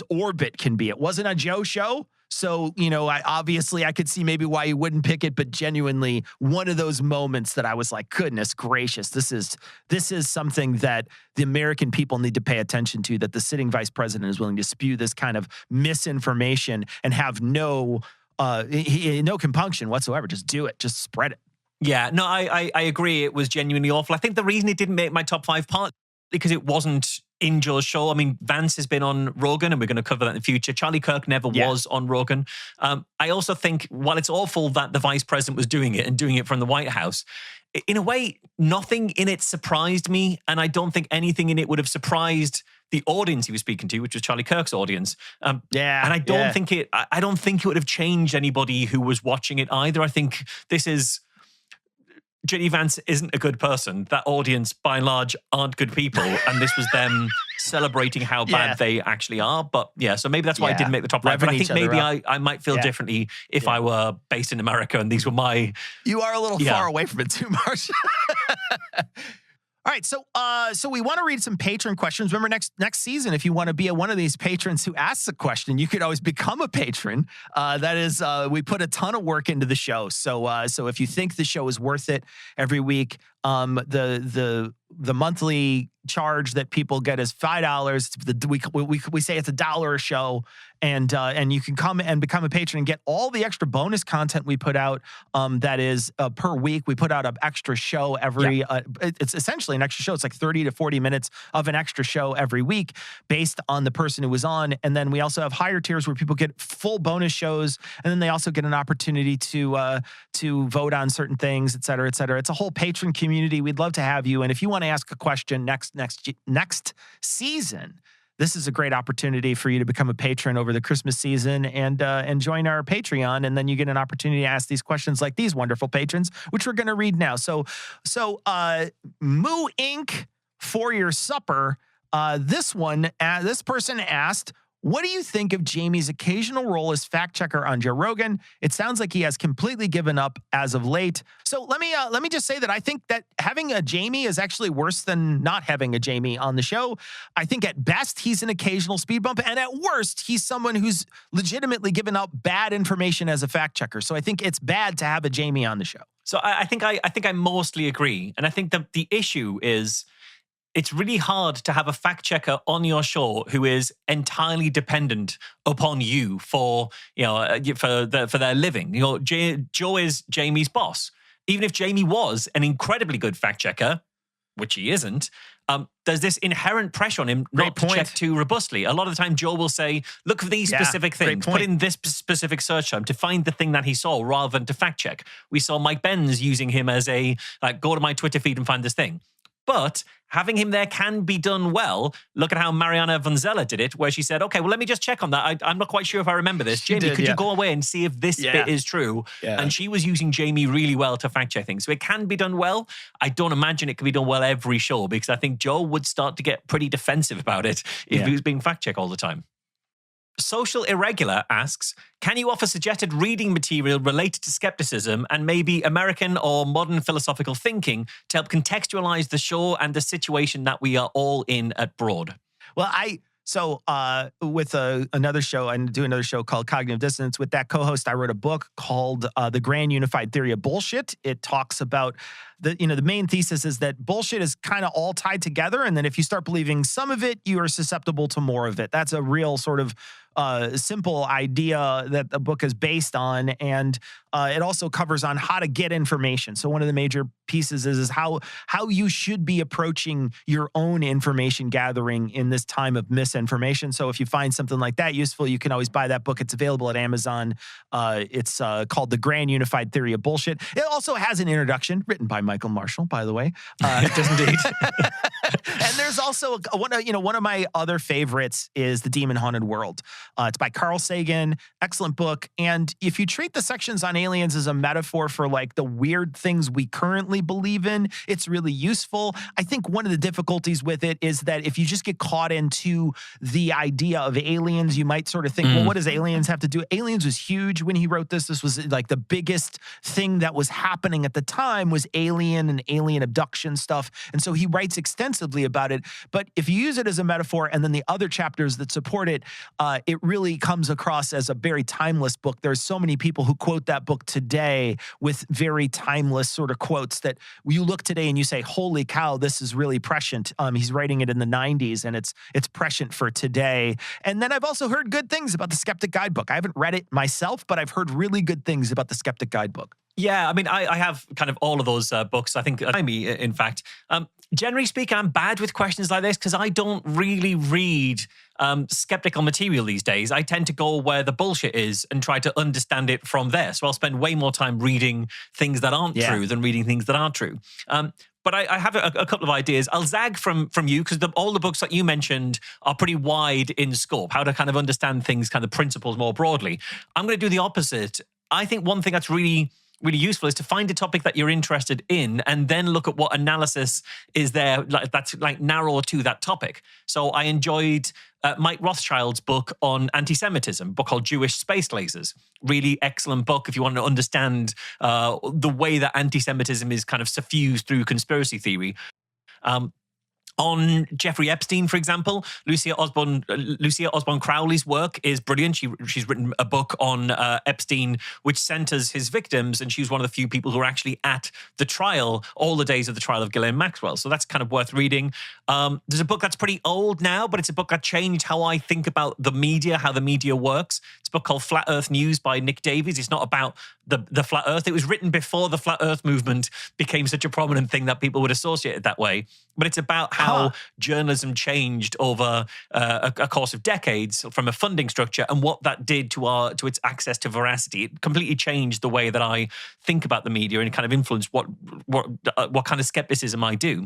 orbit can be. It wasn't a Joe show. So, I could see maybe why you wouldn't pick it, but genuinely one of those moments that I was like, goodness gracious, this is something that the American people need to pay attention to, that the sitting vice president is willing to spew this kind of misinformation and have no compunction whatsoever. Just do it. Just spread it. Yeah, no, I agree. It was genuinely awful. I think the reason it didn't make my top five part because it wasn't in Joe's show. I mean, Vance has been on Rogan, and we're going to cover that in the future. Charlie Kirk never was on Rogan. I also think, while it's awful that the vice president was doing it and doing it from the White House, in a way, nothing in it surprised me, and I don't think anything in it would have surprised the audience he was speaking to, which was Charlie Kirk's audience. And I don't think it would have changed anybody who was watching it either. I think this is... J.D. Vance isn't a good person. That audience, by and large, aren't good people. And this was them celebrating how bad they actually are. But so maybe that's why I didn't make the top five. But I think maybe I might feel differently if I were based in America and these were my... You are a little far away from it too, Marsh. All right, so we want to read some patron questions. Remember, next season, if you want to be one of these patrons who asks a question, you could always become a patron. That is, we put a ton of work into the show. So if you think the show is worth it every week, the monthly charge that people get is $5. We say it's $1 a show, and you can come and become a patron and get all the extra bonus content we put out. That is per week. We put out an extra show every. It's essentially an extra show. It's like 30 to 40 minutes of an extra show every week, based on the person who was on. And then we also have higher tiers where people get full bonus shows, and then they also get an opportunity to vote on certain things, et cetera, et cetera. It's a whole patron community. We'd love to have you. And if you want to ask a question next season, this is a great opportunity for you to become a patron over the Christmas season and join our Patreon. And then you get an opportunity to ask these questions like these wonderful patrons, which we're going to read now. So Moo Inc. for your supper. This person asked, what do you think of Jamie's occasional role as fact checker on Joe Rogan? It sounds like he has completely given up as of late. So let me just say that I think that having a Jamie is actually worse than not having a Jamie on the show. I think at best he's an occasional speed bump, and at worst he's someone who's legitimately given out bad information as a fact checker. So I think it's bad to have a Jamie on the show. So I think I mostly agree, and I think that the issue is, it's really hard to have a fact checker on your show who is entirely dependent upon you for their living. Joe is Jamie's boss. Even if Jamie was an incredibly good fact checker, which he isn't, there's this inherent pressure on him not to check too robustly. A lot of the time, Joe will say, look for these specific things, put in this specific search term to find the thing that he saw rather than to fact check. We saw Mike Benz using him as go to my Twitter feed and find this thing. But having him there can be done well. Look at how Mariana van Zeller did it, where she said, okay, well, let me just check on that. I'm not quite sure if I remember this. Jamie, could you go away and see if this bit is true? Yeah. And she was using Jamie really well to fact check things. So it can be done well. I don't imagine it can be done well every show, because I think Joe would start to get pretty defensive about it if he was being fact checked all the time. Social Irregular asks, can you offer suggested reading material related to skepticism and maybe American or modern philosophical thinking to help contextualize the show and the situation that we are all in at Broad? Well, with another show, I do another show called Cognitive Dissonance. With that co-host, I wrote a book called The Grand Unified Theory of Bullshit. It talks about the main thesis is that bullshit is kind of all tied together, and then if you start believing some of it, you are susceptible to more of it. That's a real sort of simple idea that the book is based on, and it also covers on how to get information. So one of the major pieces is how you should be approaching your own information gathering in this time of misinformation. So if you find something like that useful, you can always buy that book. It's available at Amazon. It's called The Grand Unified Theory of Bullshit. It also has an introduction written by Michael Marshall, by the way. It does indeed. And there's also one of my other favorites is The Demon Haunted World. It's by Carl Sagan. Excellent book. And if you treat the sections on aliens as a metaphor for like the weird things we currently believe in, it's really useful. I think one of the difficulties with it is that if you just get caught into the idea of aliens, you might sort of think, well, what does aliens have to do? Aliens was huge when he wrote this. This was like the biggest thing that was happening at the time was alien and alien abduction stuff. And so he writes extensively about it. But if you use it as a metaphor and then the other chapters that support it, it really comes across as a very timeless book. There's so many people who quote that book today with very timeless sort of quotes that you look today and you say, holy cow, this is really prescient. He's writing it in the 90s and it's prescient for today. And then I've also heard good things about the Skeptic Guidebook. I haven't read it myself, but I've heard really good things about the Skeptic Guidebook. Yeah, I mean, I have kind of all of those books. I think, in fact, generally speaking, I'm bad with questions like this because I don't really read skeptical material these days. I tend to go where the bullshit is and try to understand it from there. So I'll spend way more time reading things that aren't true than reading things that are true. But I have a couple of ideas. I'll zag from you because all the books that you mentioned are pretty wide in scope, how to kind of understand things, kind of principles more broadly. I'm going to do the opposite. I think one thing that's really useful is to find a topic that you're interested in and then look at what analysis is there that's like narrow to that topic. So I enjoyed Mike Rothschild's book on anti-Semitism, a book called Jewish Space Lasers. Really excellent book if you want to understand the way that anti-Semitism is kind of suffused through conspiracy theory. On Jeffrey Epstein, for example, Lucia Osborne Crowley's work is brilliant. She's written a book on Epstein, which centers his victims, and she's one of the few people who are actually at the trial, all the days of the trial of Ghislaine Maxwell. So that's kind of worth reading. There's a book that's pretty old now, but it's a book that changed how I think about the media, how the media works. It's a book called Flat Earth News by Nick Davies. It's not about the flat Earth. It was written before the Flat Earth movement became such a prominent thing that people would associate it that way. But it's about how journalism changed over a course of decades from a funding structure and what that did to its access to veracity. It completely changed the way that I think about the media and kind of influenced what kind of skepticism I do.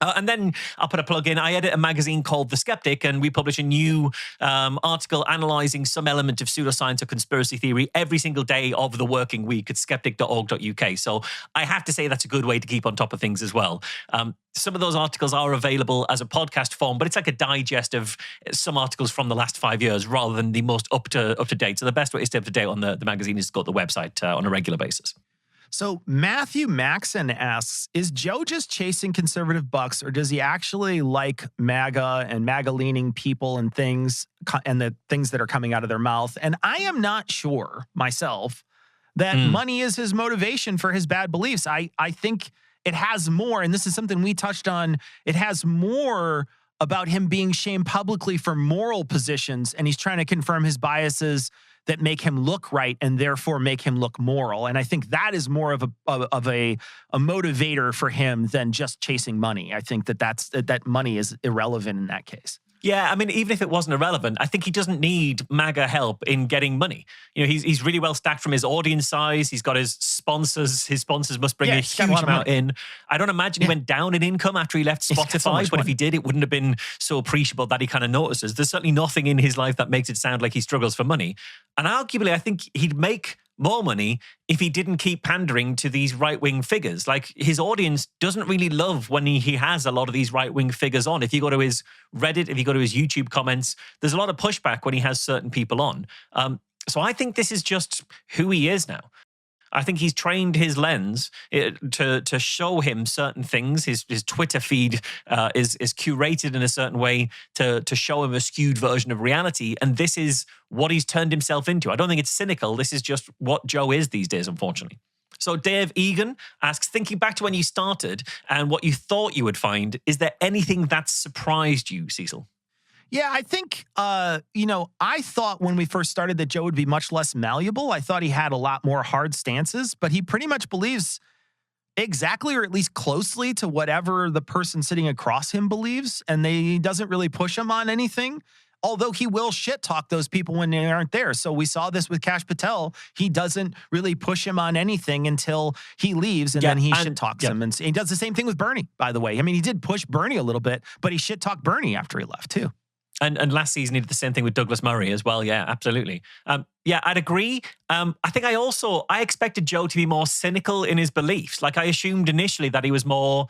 And then I'll put a plug in. I edit a magazine called The Skeptic, and we publish a new article analysing some element of pseudoscience or conspiracy theory every single day of the working week at skeptic.org.uk. So I have to say that's a good way to keep on top of things as well. Some of those articles are available as a podcast form, but it's like a digest of some articles from the last 5 years rather than the most up to date. So the best way to stay up to date on the magazine is to go to the website on a regular basis. So Matthew Maxon asks, is Joe just chasing conservative bucks, or does he actually like MAGA and MAGA-leaning people and things and the things that are coming out of their mouth? And I am not sure myself that money is his motivation for his bad beliefs. I think it has more, and this is something we touched on, it has more about him being shamed publicly for moral positions, and he's trying to confirm his biases that make him look right and therefore make him look moral. And I think that is more of a motivator for him than just chasing money. I think that money is irrelevant in that case. Yeah, I mean, even if it wasn't irrelevant, I think he doesn't need MAGA help in getting money. You know, he's really well stacked from his audience size. He's got his sponsors. His sponsors must bring a huge amount in. I don't imagine he went down in income after he left Spotify, but if he did, it wouldn't have been so appreciable that he kind of notices. There's certainly nothing in his life that makes it sound like he struggles for money. And arguably, I think he'd make more money if he didn't keep pandering to these right-wing figures. Like, his audience doesn't really love when he has a lot of these right-wing figures on. If you go to his Reddit, if you go to his YouTube comments, there's a lot of pushback when he has certain people on. So I think this is just who he is now. I think he's trained his lens to show him certain things. His Twitter feed is curated in a certain way to show him a skewed version of reality. And this is what he's turned himself into. I don't think it's cynical. This is just what Joe is these days, unfortunately. So Dave Egan asks, thinking back to when you started and what you thought you would find, is there anything that surprised you, Cecil? Yeah, I think, I thought when we first started that Joe would be much less malleable. I thought he had a lot more hard stances, but he pretty much believes exactly, or at least closely, to whatever the person sitting across him believes, and he doesn't really push him on anything, although he will shit talk those people when they aren't there. So we saw this with Kash Patel. He doesn't really push him on anything until he leaves, and then he shit talks him. And he does the same thing with Bernie, by the way. I mean, he did push Bernie a little bit, but he shit talked Bernie after he left, too. And last season he did the same thing with Douglas Murray as well. Yeah, absolutely. I'd agree. I think I expected Joe to be more cynical in his beliefs. Like, I assumed initially that he was more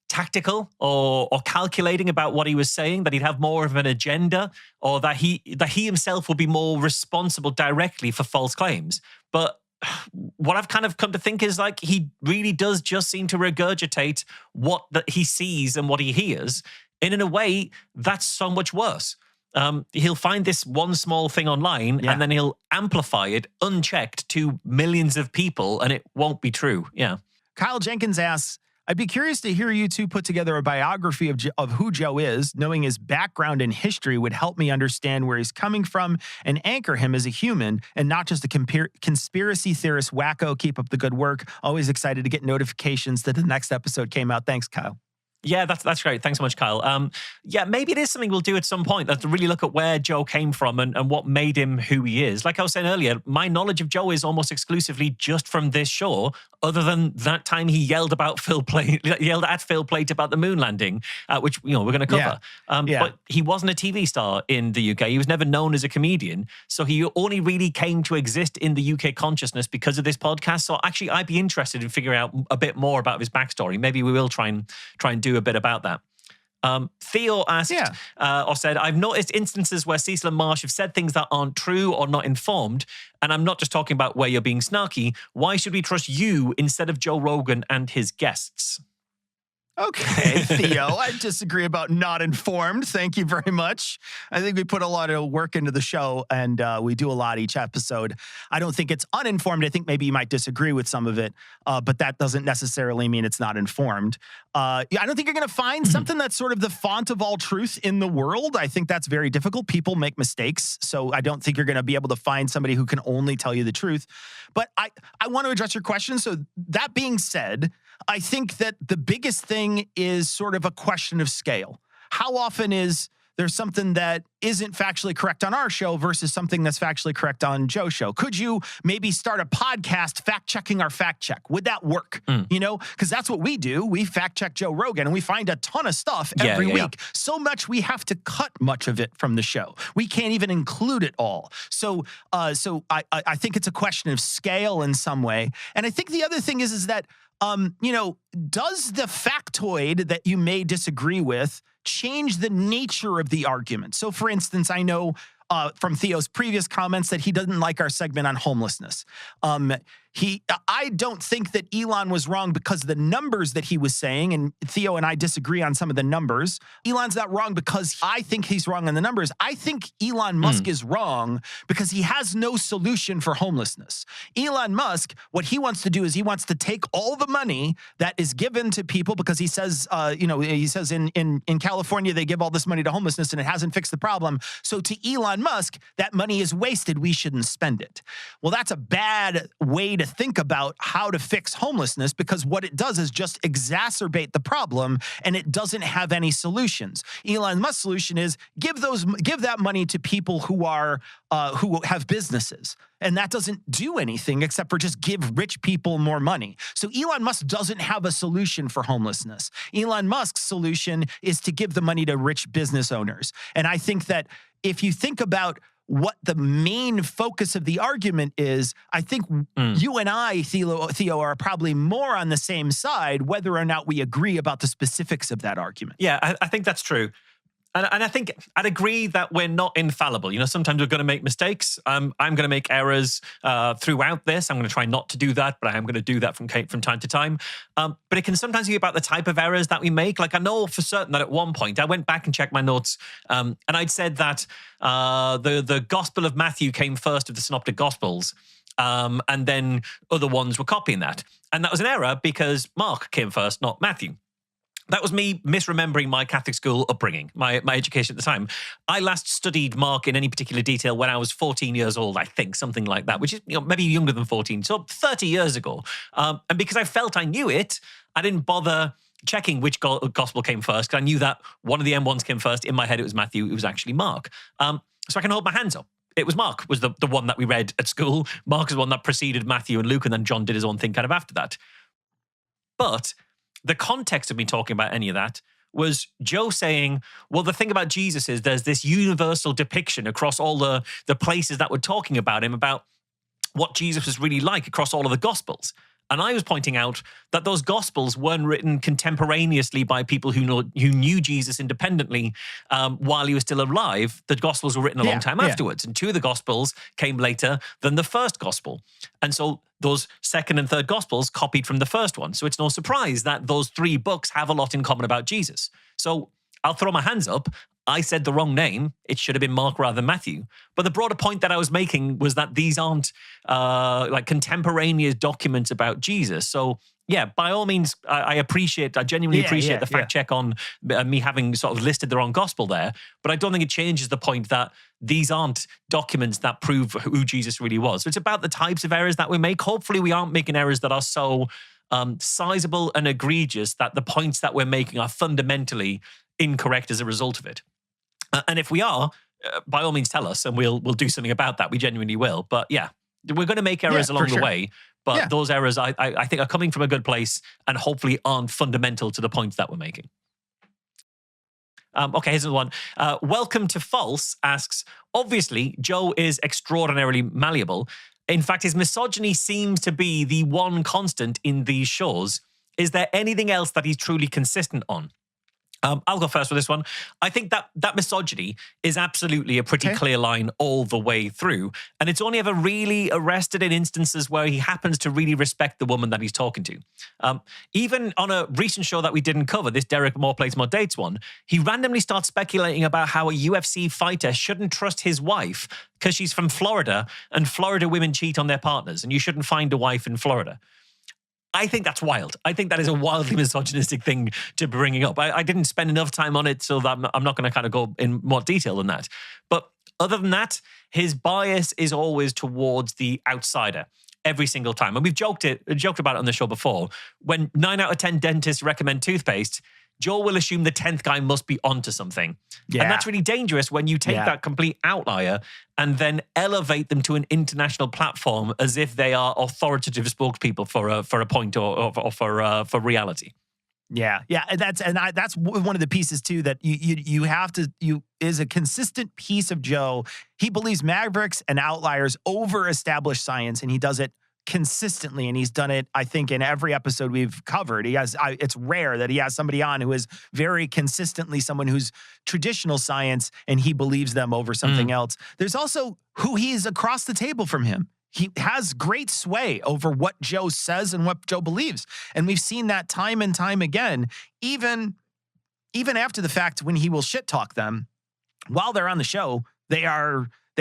tactical or calculating about what he was saying, that he'd have more of an agenda, or that he himself would be more responsible directly for false claims. But what I've kind of come to think is, like, he really does just seem to regurgitate what that he sees and what he hears. And in a way, that's so much worse. He'll find this one small thing online and then he'll amplify it unchecked to millions of people, and it won't be true. Yeah. Kyle Jenkins asks, I'd be curious to hear you two put together a biography of who Joe is. Knowing his background and history would help me understand where he's coming from and anchor him as a human and not just a conspiracy theorist wacko. Keep up the good work. Always excited to get notifications that the next episode came out. Thanks, Kyle. Yeah, that's great. Thanks so much, Kyle. Maybe it is something we'll do at some point, to really look at where Joe came from and what made him who he is. Like I was saying earlier, my knowledge of Joe is almost exclusively just from this show, other than that time he yelled at Phil Plait about the moon landing, which we're going to cover. But he wasn't a TV star in the UK. He was never known as a comedian. So he only really came to exist in the UK consciousness because of this podcast. So actually, I'd be interested in figuring out a bit more about his backstory. Maybe we will try and do a bit about that. Theo asked or said, I've noticed instances where Cecil and Marsh have said things that aren't true or not informed. And I'm not just talking about where you're being snarky. Why should we trust you instead of Joe Rogan and his guests? Okay, Theo, I disagree about not informed. Thank you very much. I think we put a lot of work into the show, and we do a lot each episode. I don't think it's uninformed. I think maybe you might disagree with some of it, but that doesn't necessarily mean it's not informed. I don't think you're going to find something that's sort of the font of all truth in the world. I think that's very difficult. People make mistakes, so I don't think you're going to be able to find somebody who can only tell you the truth. But I want to address your question. So that being said, I think that the biggest thing is sort of a question of scale. How often is there something that isn't factually correct on our show versus something that's factually correct on Joe's show? Could you maybe start a podcast fact-checking our fact-check? Would that work? Because that's what we do. We fact-check Joe Rogan, and we find a ton of stuff every week. So much we have to cut much of it from the show. We can't even include it all. So I think it's a question of scale in some way. And I think the other thing is that does the factoid that you may disagree with change the nature of the argument? So, for instance, I know from Theo's previous comments that he doesn't like our segment on homelessness. I don't think that Elon was wrong because of the numbers that he was saying, and Theo and I disagree on some of the numbers. Elon's not wrong because I think he's wrong on the numbers. I think Elon Musk is wrong because he has no solution for homelessness. Elon Musk, what he wants to do is he wants to take all the money that is given to people because he says, he says in California they give all this money to homelessness and it hasn't fixed the problem. So to Elon Musk, that money is wasted. We shouldn't spend it. Well, that's a bad way to to think about how to fix homelessness, because what it does is just exacerbate the problem, and it doesn't have any solutions. Elon Musk's solution is give that money to people who have businesses. And that doesn't do anything except for just give rich people more money. So Elon Musk doesn't have a solution for homelessness. Elon Musk's solution is to give the money to rich business owners. And I think that if you think about what the main focus of the argument is, I think you and I, Theo, are probably more on the same side, whether or not we agree about the specifics of that argument. Yeah, I think that's true. And I think I'd agree that we're not infallible. You know, sometimes we're going to make mistakes. I'm going to make errors throughout this. I'm going to try not to do that, but I am going to do that from time to time. But it can sometimes be about the type of errors that we make. Like I know for certain that at one point, I went back and checked my notes, and I'd said that the Gospel of Matthew came first of the Synoptic Gospels. And then other ones were copying that. And that was an error because Mark came first, not Matthew. That was me misremembering my Catholic school upbringing, my education at the time. I last studied Mark in any particular detail when I was 14 years old, I think, something like that, which is maybe younger than 14, so 30 years ago. And because I felt I knew it, I didn't bother checking which gospel came first, because I knew that one of the M1s came first. In my head, it was Matthew. It was actually Mark. So I can hold my hands up. It was Mark was the one that we read at school. Mark is the one that preceded Matthew and Luke, and then John did his own thing kind of after that. But the context of me talking about any of that was Joe saying, well, the thing about Jesus is there's this universal depiction across all the places that we're talking about him, about what Jesus was really like across all of the Gospels. And I was pointing out that those Gospels weren't written contemporaneously by people who knew Jesus independently while he was still alive. The Gospels were written a long time afterwards. And two of the Gospels came later than the first Gospel. And so those second and third Gospels copied from the first one. So it's no surprise that those three books have a lot in common about Jesus. So I'll throw my hands up. I said the wrong name. It should have been Mark rather than Matthew. But the broader point that I was making was that these aren't like contemporaneous documents about Jesus. So yeah, by all means, I genuinely appreciate the fact check on me having sort of listed the wrong gospel there. But I don't think it changes the point that these aren't documents that prove who Jesus really was. So it's about the types of errors that we make. Hopefully we aren't making errors that are so sizable and egregious that the points that we're making are fundamentally incorrect as a result of it. And if we are, by all means tell us and we'll do something about that. We genuinely will. But yeah, we're going to make errors along the way. But those errors, I think, are coming from a good place and hopefully aren't fundamental to the points that we're making. Okay, here's another one. Welcome to False asks, obviously, Joe is extraordinarily malleable. In fact, his misogyny seems to be the one constant in these shows. Is there anything else that he's truly consistent on? I'll go first with this one. I think that misogyny is absolutely a pretty clear line all the way through. And it's only ever really arrested in instances where he happens to really respect the woman that he's talking to. Even on a recent show that we didn't cover, this Derek More Plays More Dates one, he randomly starts speculating about how a UFC fighter shouldn't trust his wife because she's from Florida and Florida women cheat on their partners and you shouldn't find a wife in Florida. I think that's wild. I think that is a wildly misogynistic thing to be bringing up. I didn't spend enough time on it, so that I'm not going to kind of go in more detail than that. But other than that, his bias is always towards the outsider every single time. And we've joked about it on the show before. When 9 out of 10 dentists recommend toothpaste, Joe will assume the 10th guy must be onto something. Yeah. And that's really dangerous when you take that complete outlier and then elevate them to an international platform as if they are authoritative spokespeople for a point or for reality. Yeah. That's one of the pieces too that you have to is a consistent piece of Joe. He believes mavericks and outliers over established science, and he does it consistently, and he's done it, I think, in every episode we've covered. It's rare that he has somebody on who is very consistently someone who's traditional science and he believes them over something else. There's also who he's across the table from him. He has great sway over what Joe says and what Joe believes. And we've seen that time and time again, even after the fact when he will shit talk them while they're on the show, they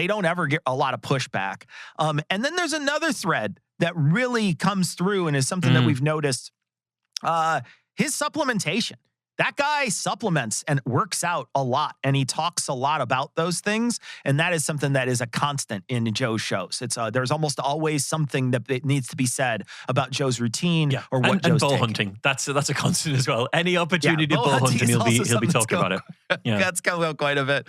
don't ever get a lot of pushback. And then there's another thread that really comes through and is something that we've noticed. His supplementation. That guy supplements and works out a lot, and he talks a lot about those things. And that is something that is a constant in Joe's shows. It's there's almost always something that needs to be said about Joe's routine or what Joe's and bow taking. hunting. That's a constant as well. Any opportunity to bow bow hunting hunting, is he'll be also talking about it. Yeah. That's come out quite a bit.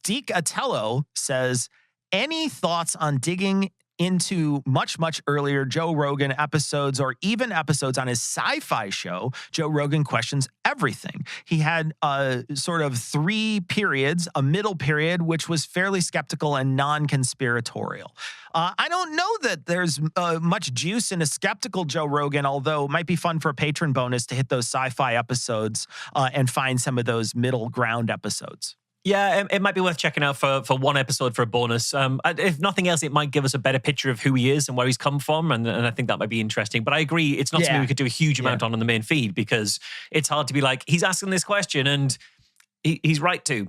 Deke Atello says, any thoughts on digging into much, much earlier Joe Rogan episodes or even episodes on his sci-fi show? Joe Rogan questions everything. He had sort of 3 periods, a middle period, which was fairly skeptical and non-conspiratorial. I don't know that there's much juice in a skeptical Joe Rogan, although it might be fun for a patron bonus to hit those sci-fi episodes and find some of those middle ground episodes. Yeah, it might be worth checking out for one episode for a bonus. If nothing else, it might give us a better picture of who he is and where he's come from, and I think that might be interesting. But I agree, it's not something we could do a huge amount on the main feed, because it's hard to be like, he's asking this question and he's right to.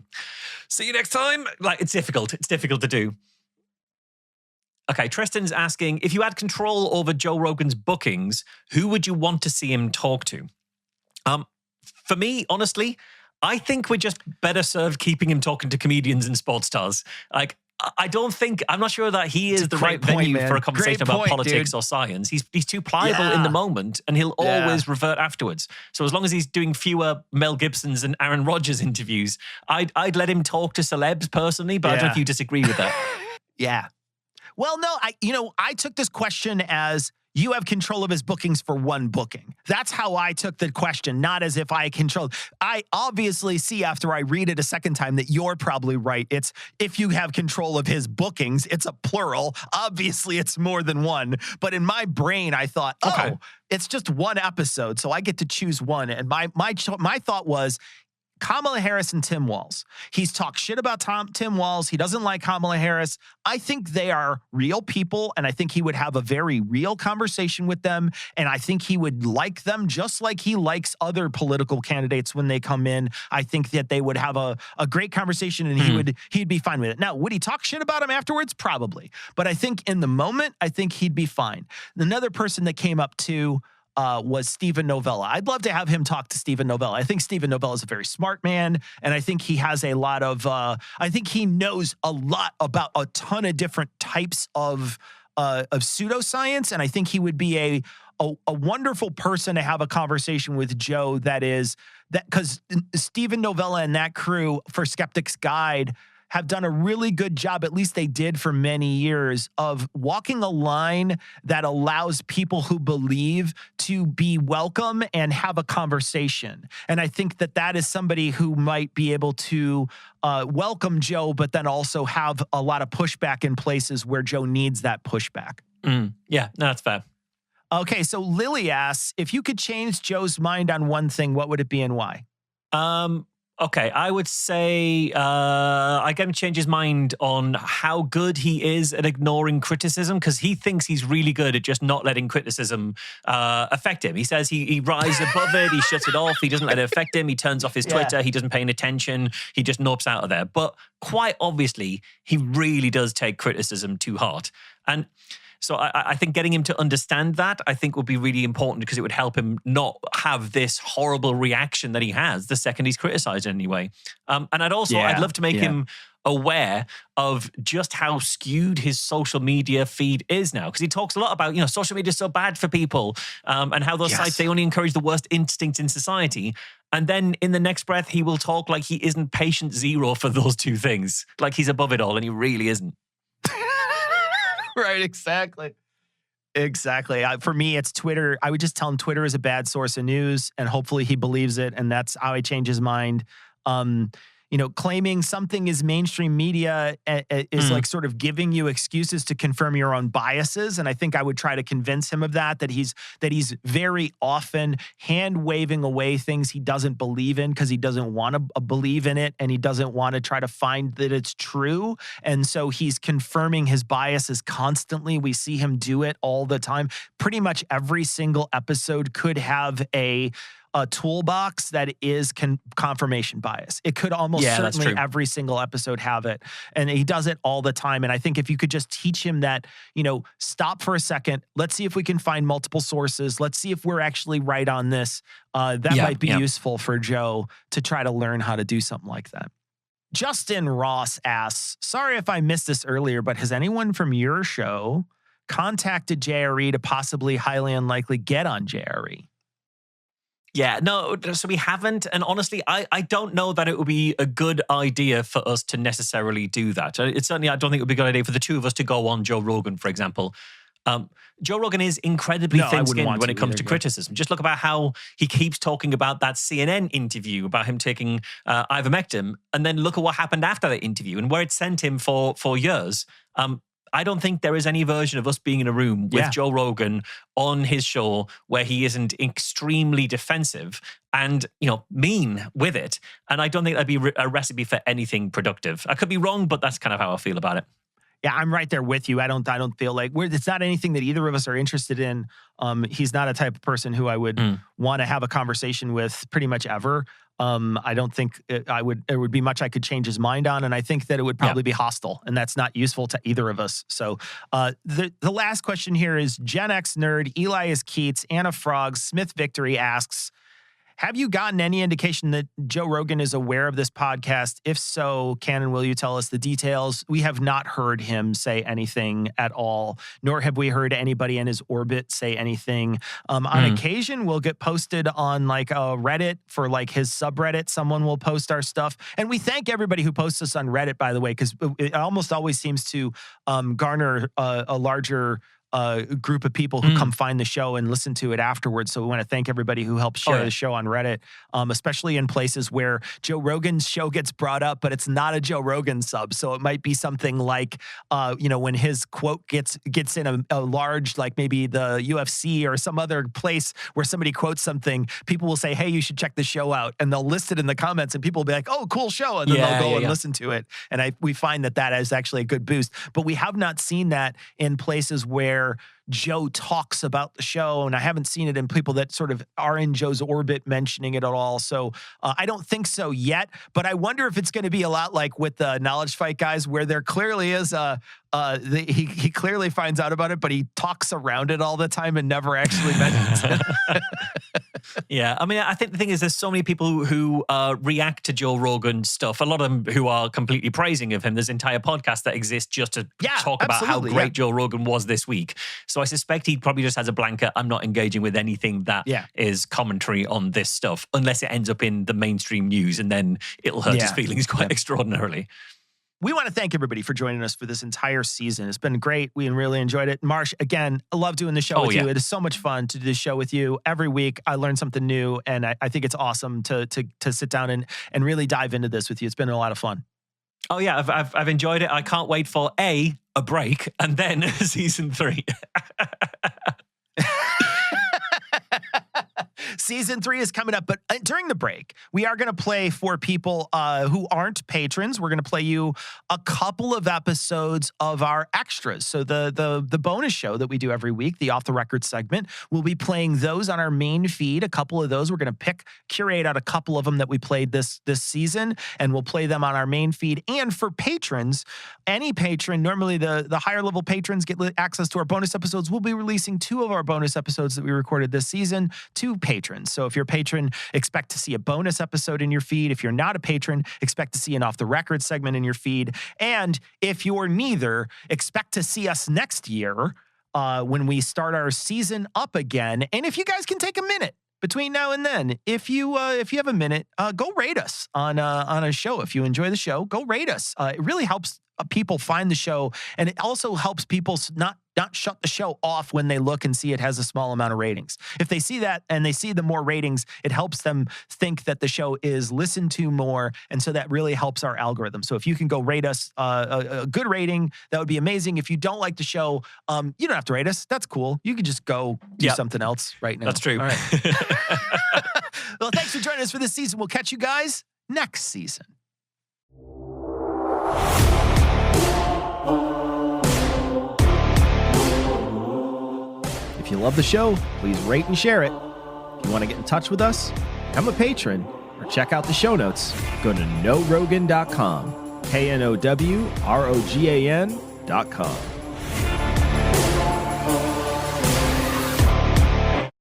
See you next time. Like, it's difficult. It's difficult to do. Okay, Tristan's asking, if you had control over Joe Rogan's bookings, who would you want to see him talk to? For me, honestly, I think we're just better served keeping him talking to comedians and sports stars. Like, I'm not sure that he is the right venue for a conversation about politics or science. He's too pliable in the moment, and he'll always revert afterwards. So as long as he's doing fewer Mel Gibsons and Aaron Rodgers interviews, I'd let him talk to celebs personally, but I don't know if you disagree with that. Yeah. Well, no, I took this question as you have control of his bookings for one booking. That's how I took the question, not as if I controlled. I obviously see after I read it a second time that you're probably right. It's if you have control of his bookings, it's a plural. Obviously, it's more than one. But in my brain, I thought, it's just one episode, so I get to choose one. And my thought was, Kamala Harris and Tim Walz. He's talked shit about Tim Walz. He doesn't like Kamala Harris. I think they are real people, and I think he would have a very real conversation with them, and I think he would like them just like he likes other political candidates when they come in. I think that they would have a great conversation, and he'd be fine with it. Now, would he talk shit about him afterwards? Probably. But I think in the moment, I think he'd be fine. Another person that came up too was Stephen Novella. I'd love to have him talk to Stephen Novella. I think Stephen Novella is a very smart man, and I think he has a lot of, I think he knows a lot about a ton of different types of pseudoscience, and I think he would be a wonderful person to have a conversation with Joe because Stephen Novella and that crew for Skeptics Guide have done a really good job, at least they did for many years, of walking a line that allows people who believe to be welcome and have a conversation. And I think that is somebody who might be able to welcome Joe, but then also have a lot of pushback in places where Joe needs that pushback. Yeah, no, that's fair. Okay, so Lily asks, if you could change Joe's mind on one thing, what would it be and why? Okay, I would say I get him to change his mind on how good he is at ignoring criticism, because he thinks he's really good at just not letting criticism affect him. He says he rises above it, he shuts it off, he doesn't let it affect him, he turns off his Twitter, he doesn't pay any attention, he just nopes out of there. But quite obviously, he really does take criticism to heart. And so I think getting him to understand that, I think, would be really important, because it would help him not have this horrible reaction that he has the second he's criticized in any way. And I'd love to make him aware of just how skewed his social media feed is now, because he talks a lot about, social media is so bad for people, and how those sites, they only encourage the worst instincts in society. And then in the next breath, he will talk like he isn't patient zero for those two things, like he's above it all, and he really isn't. Right, exactly. For me, it's Twitter. I would just tell him Twitter is a bad source of news, and hopefully he believes it, and that's how I change his mind. Claiming something is mainstream media is like sort of giving you excuses to confirm your own biases. And I think I would try to convince him of that he's very often hand waving away things he doesn't believe in because he doesn't want to believe in it, and he doesn't want to try to find that it's true. And so he's confirming his biases constantly. We see him do it all the time. Pretty much every single episode could have a a toolbox that is confirmation bias. It could almost certainly every single episode have it. And he does it all the time. And I think if you could just teach him that, stop for a second, let's see if we can find multiple sources. Let's see if we're actually right on this. That might be useful for Joe to try to learn how to do something like that. Justin Ross asks, sorry if I missed this earlier, but has anyone from your show contacted JRE to possibly highly unlikely get on JRE? Yeah, no, so we haven't. And honestly, I don't know that it would be a good idea for us to necessarily do that. It's certainly, I don't think it would be a good idea for the two of us to go on Joe Rogan, for example. Joe Rogan is incredibly thin-skinned when it comes to criticism. Just look about how he keeps talking about that CNN interview, about him taking ivermectin, and then look at what happened after that interview and where it sent him for years. I don't think there is any version of us being in a room with Joe Rogan on his show where he isn't extremely defensive and, mean with it. And I don't think that'd be a recipe for anything productive. I could be wrong, but that's kind of how I feel about it. Yeah, I'm right there with you. I don't feel like it's not anything that either of us are interested in. He's not a type of person who I would want to have a conversation with pretty much ever. I don't think it would be much I could change his mind on. And I think that it would probably be hostile, and that's not useful to either of us. So the last question here is Gen X Nerd, Elias Keats, Anna Frogs, Smith Victory asks, have you gotten any indication that Joe Rogan is aware of this podcast? If so, can and will you tell us the details? We have not heard him say anything at all, nor have we heard anybody in his orbit say anything. On occasion, we'll get posted on like a Reddit for like his subreddit. Someone will post our stuff. And we thank everybody who posts us on Reddit, by the way, because it almost always seems to garner a larger group of people who come find the show and listen to it afterwards. So we want to thank everybody who helps share the show on Reddit, especially in places where Joe Rogan's show gets brought up, but it's not a Joe Rogan sub. So it might be something like, when his quote gets in a large, like maybe the UFC or some other place where somebody quotes something, people will say, hey, you should check the show out. And they'll list it in the comments and people will be like, oh, cool show. And then they'll go and listen to it. And we find that is actually a good boost. But we have not seen that in places where Joe talks about the show, and I haven't seen it in people that sort of are in Joe's orbit mentioning it at all. So I don't think so yet, but I wonder if it's going to be a lot like with the Knowledge Fight guys, where there clearly is he clearly finds out about it, but he talks around it all the time and never actually mentions it. Yeah, I mean, I think the thing is there's so many people who react to Joe Rogan stuff, a lot of them who are completely praising of him. There's entire podcasts that exist just to talk about how great Joe Rogan was this week. So I suspect he probably just has a blanket, I'm not engaging with anything that is commentary on this stuff, unless it ends up in the mainstream news, and then it'll hurt his feelings quite extraordinarily. We want to thank everybody for joining us for this entire season. It's been great. We really enjoyed it. Marsh, again, I love doing the show with you. It is so much fun to do this show with you. Every week, I learn something new, and I think it's awesome to sit down and really dive into this with you. It's been a lot of fun. Oh, yeah, I've enjoyed it. I can't wait for a break, and then season 3. Season 3 is coming up, but during the break, we are going to play for people who aren't patrons. We're going to play you a couple of episodes of our extras. So the bonus show that we do every week, the Off the Record segment, we'll be playing those on our main feed. A couple of those, we're going to curate out a couple of them that we played this season, and we'll play them on our main feed. And for patrons, any patron, normally the higher level patrons get access to our bonus episodes. We'll be releasing 2 of our bonus episodes that we recorded this season to patrons. So if you're a patron, expect to see a bonus episode in your feed. If you're not a patron, expect to see an Off the Record segment in your feed. And if you're neither, expect to see us next year when we start our season up again. And if you guys can take a minute between now and then, if you have a minute, go rate us on a show. If you enjoy the show, go rate us. It really helps people find the show, and it also helps people not shut the show off when they look and see it has a small amount of ratings. If they see that and they see the more ratings, it helps them think that the show is listened to more, and so that really helps our algorithm. So if you can go rate us a good rating, that would be amazing. If you don't like the show, you don't have to rate us. That's cool. You can just go do something else right now. That's true. All right. Well, thanks for joining us for this season. We'll catch you guys next season. If you love the show, please rate and share it. If you want want to get in touch with us, become a patron, or check out the show notes, go to knowrogan.com. KNOWROGAN.com.